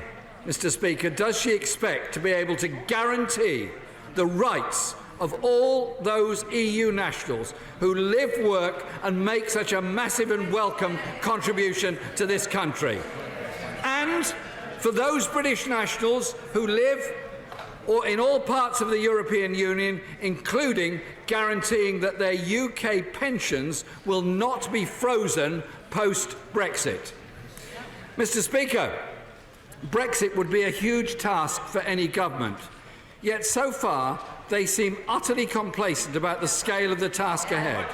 Mr. Speaker, does she expect to be able to guarantee the rights of all those EU nationals who live, work and make such a massive and welcome contribution to this country? And for those British nationals who live or in all parts of the European Union, including guaranteeing that their UK pensions will not be frozen post-Brexit. Mr. Speaker, Brexit would be a huge task for any government, yet so far they seem utterly complacent about the scale of the task ahead.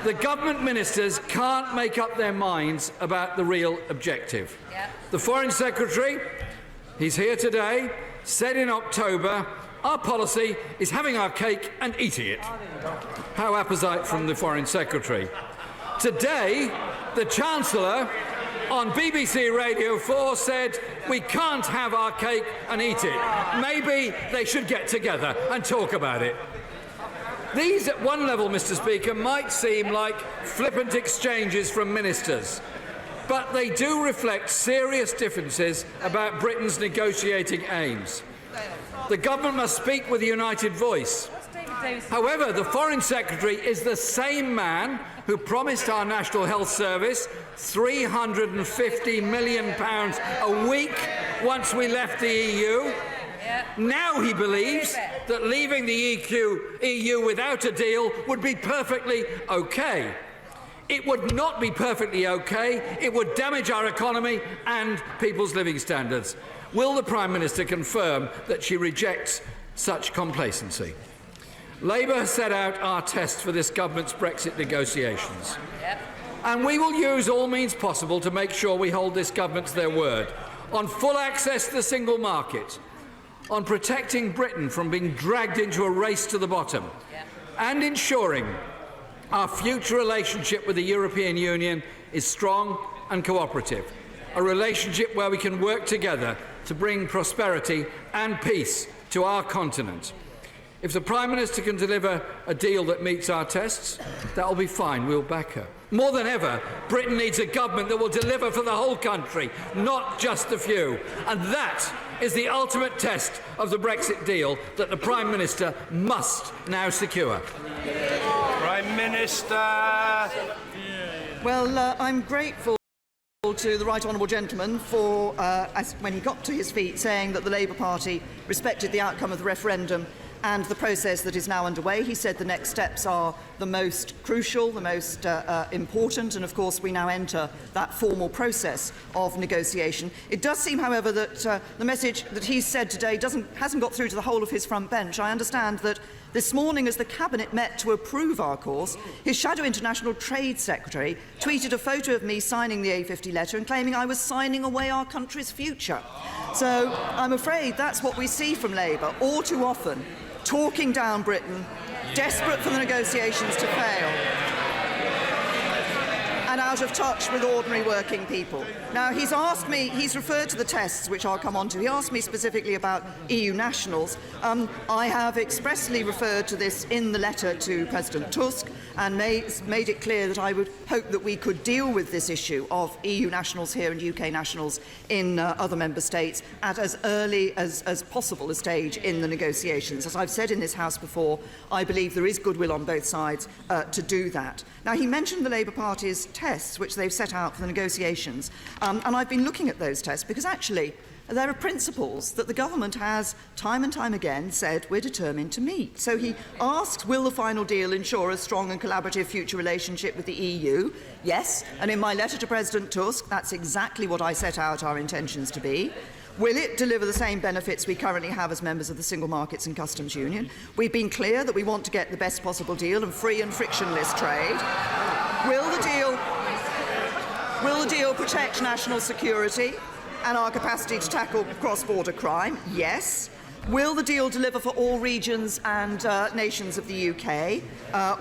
The government ministers can't make up their minds about the real objective. The Foreign Secretary, he's here today, said in October, our policy is having our cake and eating it. How apposite from the Foreign Secretary. Today, the Chancellor on BBC Radio 4 said, we can't have our cake and eat it. Maybe they should get together and talk about it. These, at one level, Mr. Speaker, might seem like flippant exchanges from ministers, but they do reflect serious differences about Britain's negotiating aims. The government must speak with a united voice. However, the Foreign Secretary is the same man who promised our National Health Service £350 million a week once we left the EU. Now he believes that leaving the EU without a deal would be perfectly okay. It would not be perfectly okay. It would damage our economy and people's living standards. Will the Prime Minister confirm that she rejects such complacency? Labour has set out our test for this government's Brexit negotiations. And we will use all means possible to make sure we hold this government to their word on full access to the single market, on protecting Britain from being dragged into a race to the bottom, and ensuring our future relationship with the European Union is strong and cooperative, a relationship where we can work together to bring prosperity and peace to our continent. If the Prime Minister can deliver a deal that meets our tests, that will be fine. We'll back her. More than ever, Britain needs a government that will deliver for the whole country, not just the few. And that is the ultimate test of the Brexit deal that the Prime Minister must now secure. Prime Minister. Well, I'm grateful to the Right Honourable Gentleman for, when he got to his feet, saying that the Labour Party respected the outcome of the referendum and the process that is now underway. He said the next steps are the most crucial, the most important, and of course we now enter that formal process of negotiation. It does seem, however, that the message that he said today hasn't got through to the whole of his front bench. I understand that this morning, as the Cabinet met to approve our course, his shadow International Trade Secretary tweeted a photo of me signing the A50 letter and claiming I was signing away our country's future. So I'm afraid that's what we see from Labour all too often, talking down Britain, desperate for the negotiations to fail, and out of touch with ordinary working people. Now, he's referred to the tests, which I'll come on to. He asked me specifically about EU nationals. I have expressly referred to this in the letter to President Tusk and made it clear that I would hope that we could deal with this issue of EU nationals here and UK nationals in other member states at as early as possible a stage in the negotiations. As I've said in this House before, I believe there is goodwill on both sides to do that. Now, he mentioned the Labour Party's tests, which they've set out for the negotiations, and I've been looking at those tests because actually there are principles that the government has time and time again said we're determined to meet. So he asks, will the final deal ensure a strong and collaborative future relationship with the EU? Yes, and in my letter to President Tusk, that's exactly what I set out our intentions to be. Will it deliver the same benefits we currently have as members of the Single Markets and Customs Union? We've been clear that we want to get the best possible deal and free and frictionless trade. Will the deal protect national security and our capacity to tackle cross-border crime? Yes. Will the deal deliver for all regions and nations of the UK?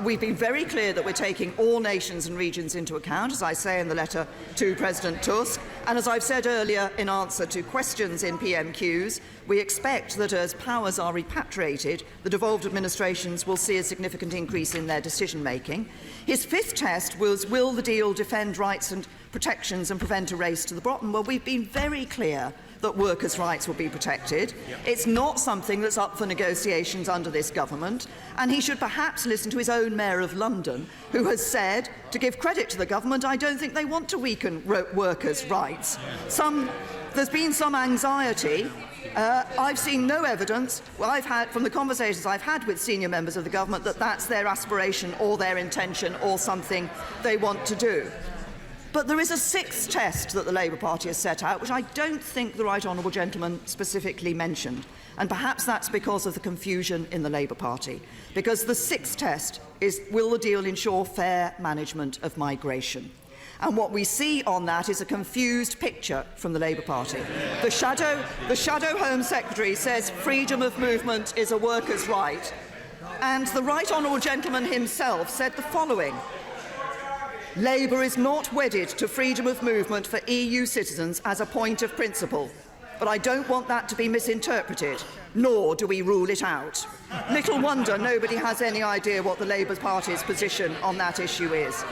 We've been very clear that we're taking all nations and regions into account, as I say in the letter to President Tusk. And as I've said earlier in answer to questions in PMQs, we expect that as powers are repatriated, the devolved administrations will see a significant increase in their decision-making. His fifth test was, will the deal defend rights and protections and prevent a race to the bottom? Well, we've been very clear that workers' rights will be protected. It's not something that's up for negotiations under this government, and he should perhaps listen to his own Mayor of London, who has said, to give credit to the government, I don't think they want to weaken workers' rights. There's been some anxiety. I've seen no evidence from the conversations I've had with senior members of the government that that's their aspiration or their intention or something they want to do. But there is a sixth test that the Labour Party has set out, which I don't think the Right Honourable Gentleman specifically mentioned. And perhaps that's because of the confusion in the Labour Party. Because the sixth test is, will the deal ensure fair management of migration? And what we see on that is a confused picture from the Labour Party. The Shadow Home Secretary says freedom of movement is a worker's right. And the Right Honourable Gentleman himself said the following: Labour is not wedded to freedom of movement for EU citizens as a point of principle, but I don't want that to be misinterpreted, nor do we rule it out. Little wonder nobody has any idea what the Labour Party's position on that issue is.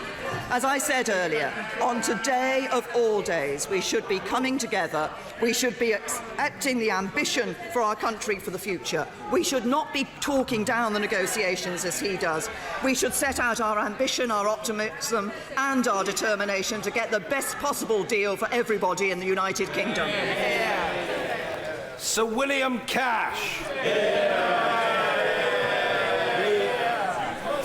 As I said earlier, on today of all days, we should be coming together. We should be acting the ambition for our country for the future. We should not be talking down the negotiations as he does. We should set out our ambition, our optimism and our determination to get the best possible deal for everybody in the United Kingdom. Sir William Cash.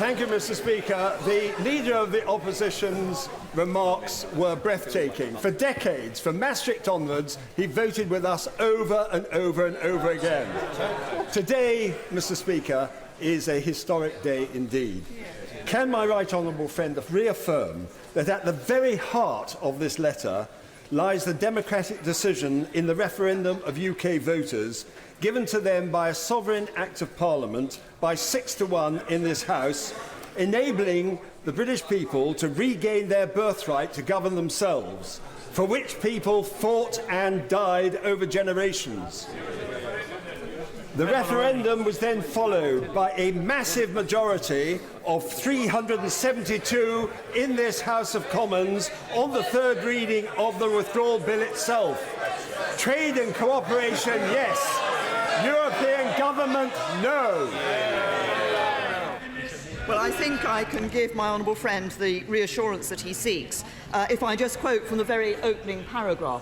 Thank you, Mr. Speaker. The Leader of the Opposition's remarks were breathtaking. For decades, from Maastricht onwards, he voted with us over and over and over again. Today, Mr. Speaker, is a historic day indeed. Can my right honourable friend reaffirm that at the very heart of this letter lies the democratic decision in the referendum of UK voters given to them by a sovereign act of Parliament by 6-1 in this House, enabling the British people to regain their birthright to govern themselves, for which people fought and died over generations. The referendum was then followed by a massive majority of 372 in this House of Commons on the third reading of the withdrawal bill itself. Trade and cooperation, yes. European government, no. Well, I think I can give my honourable friend the reassurance that he seeks if I just quote from the very opening paragraph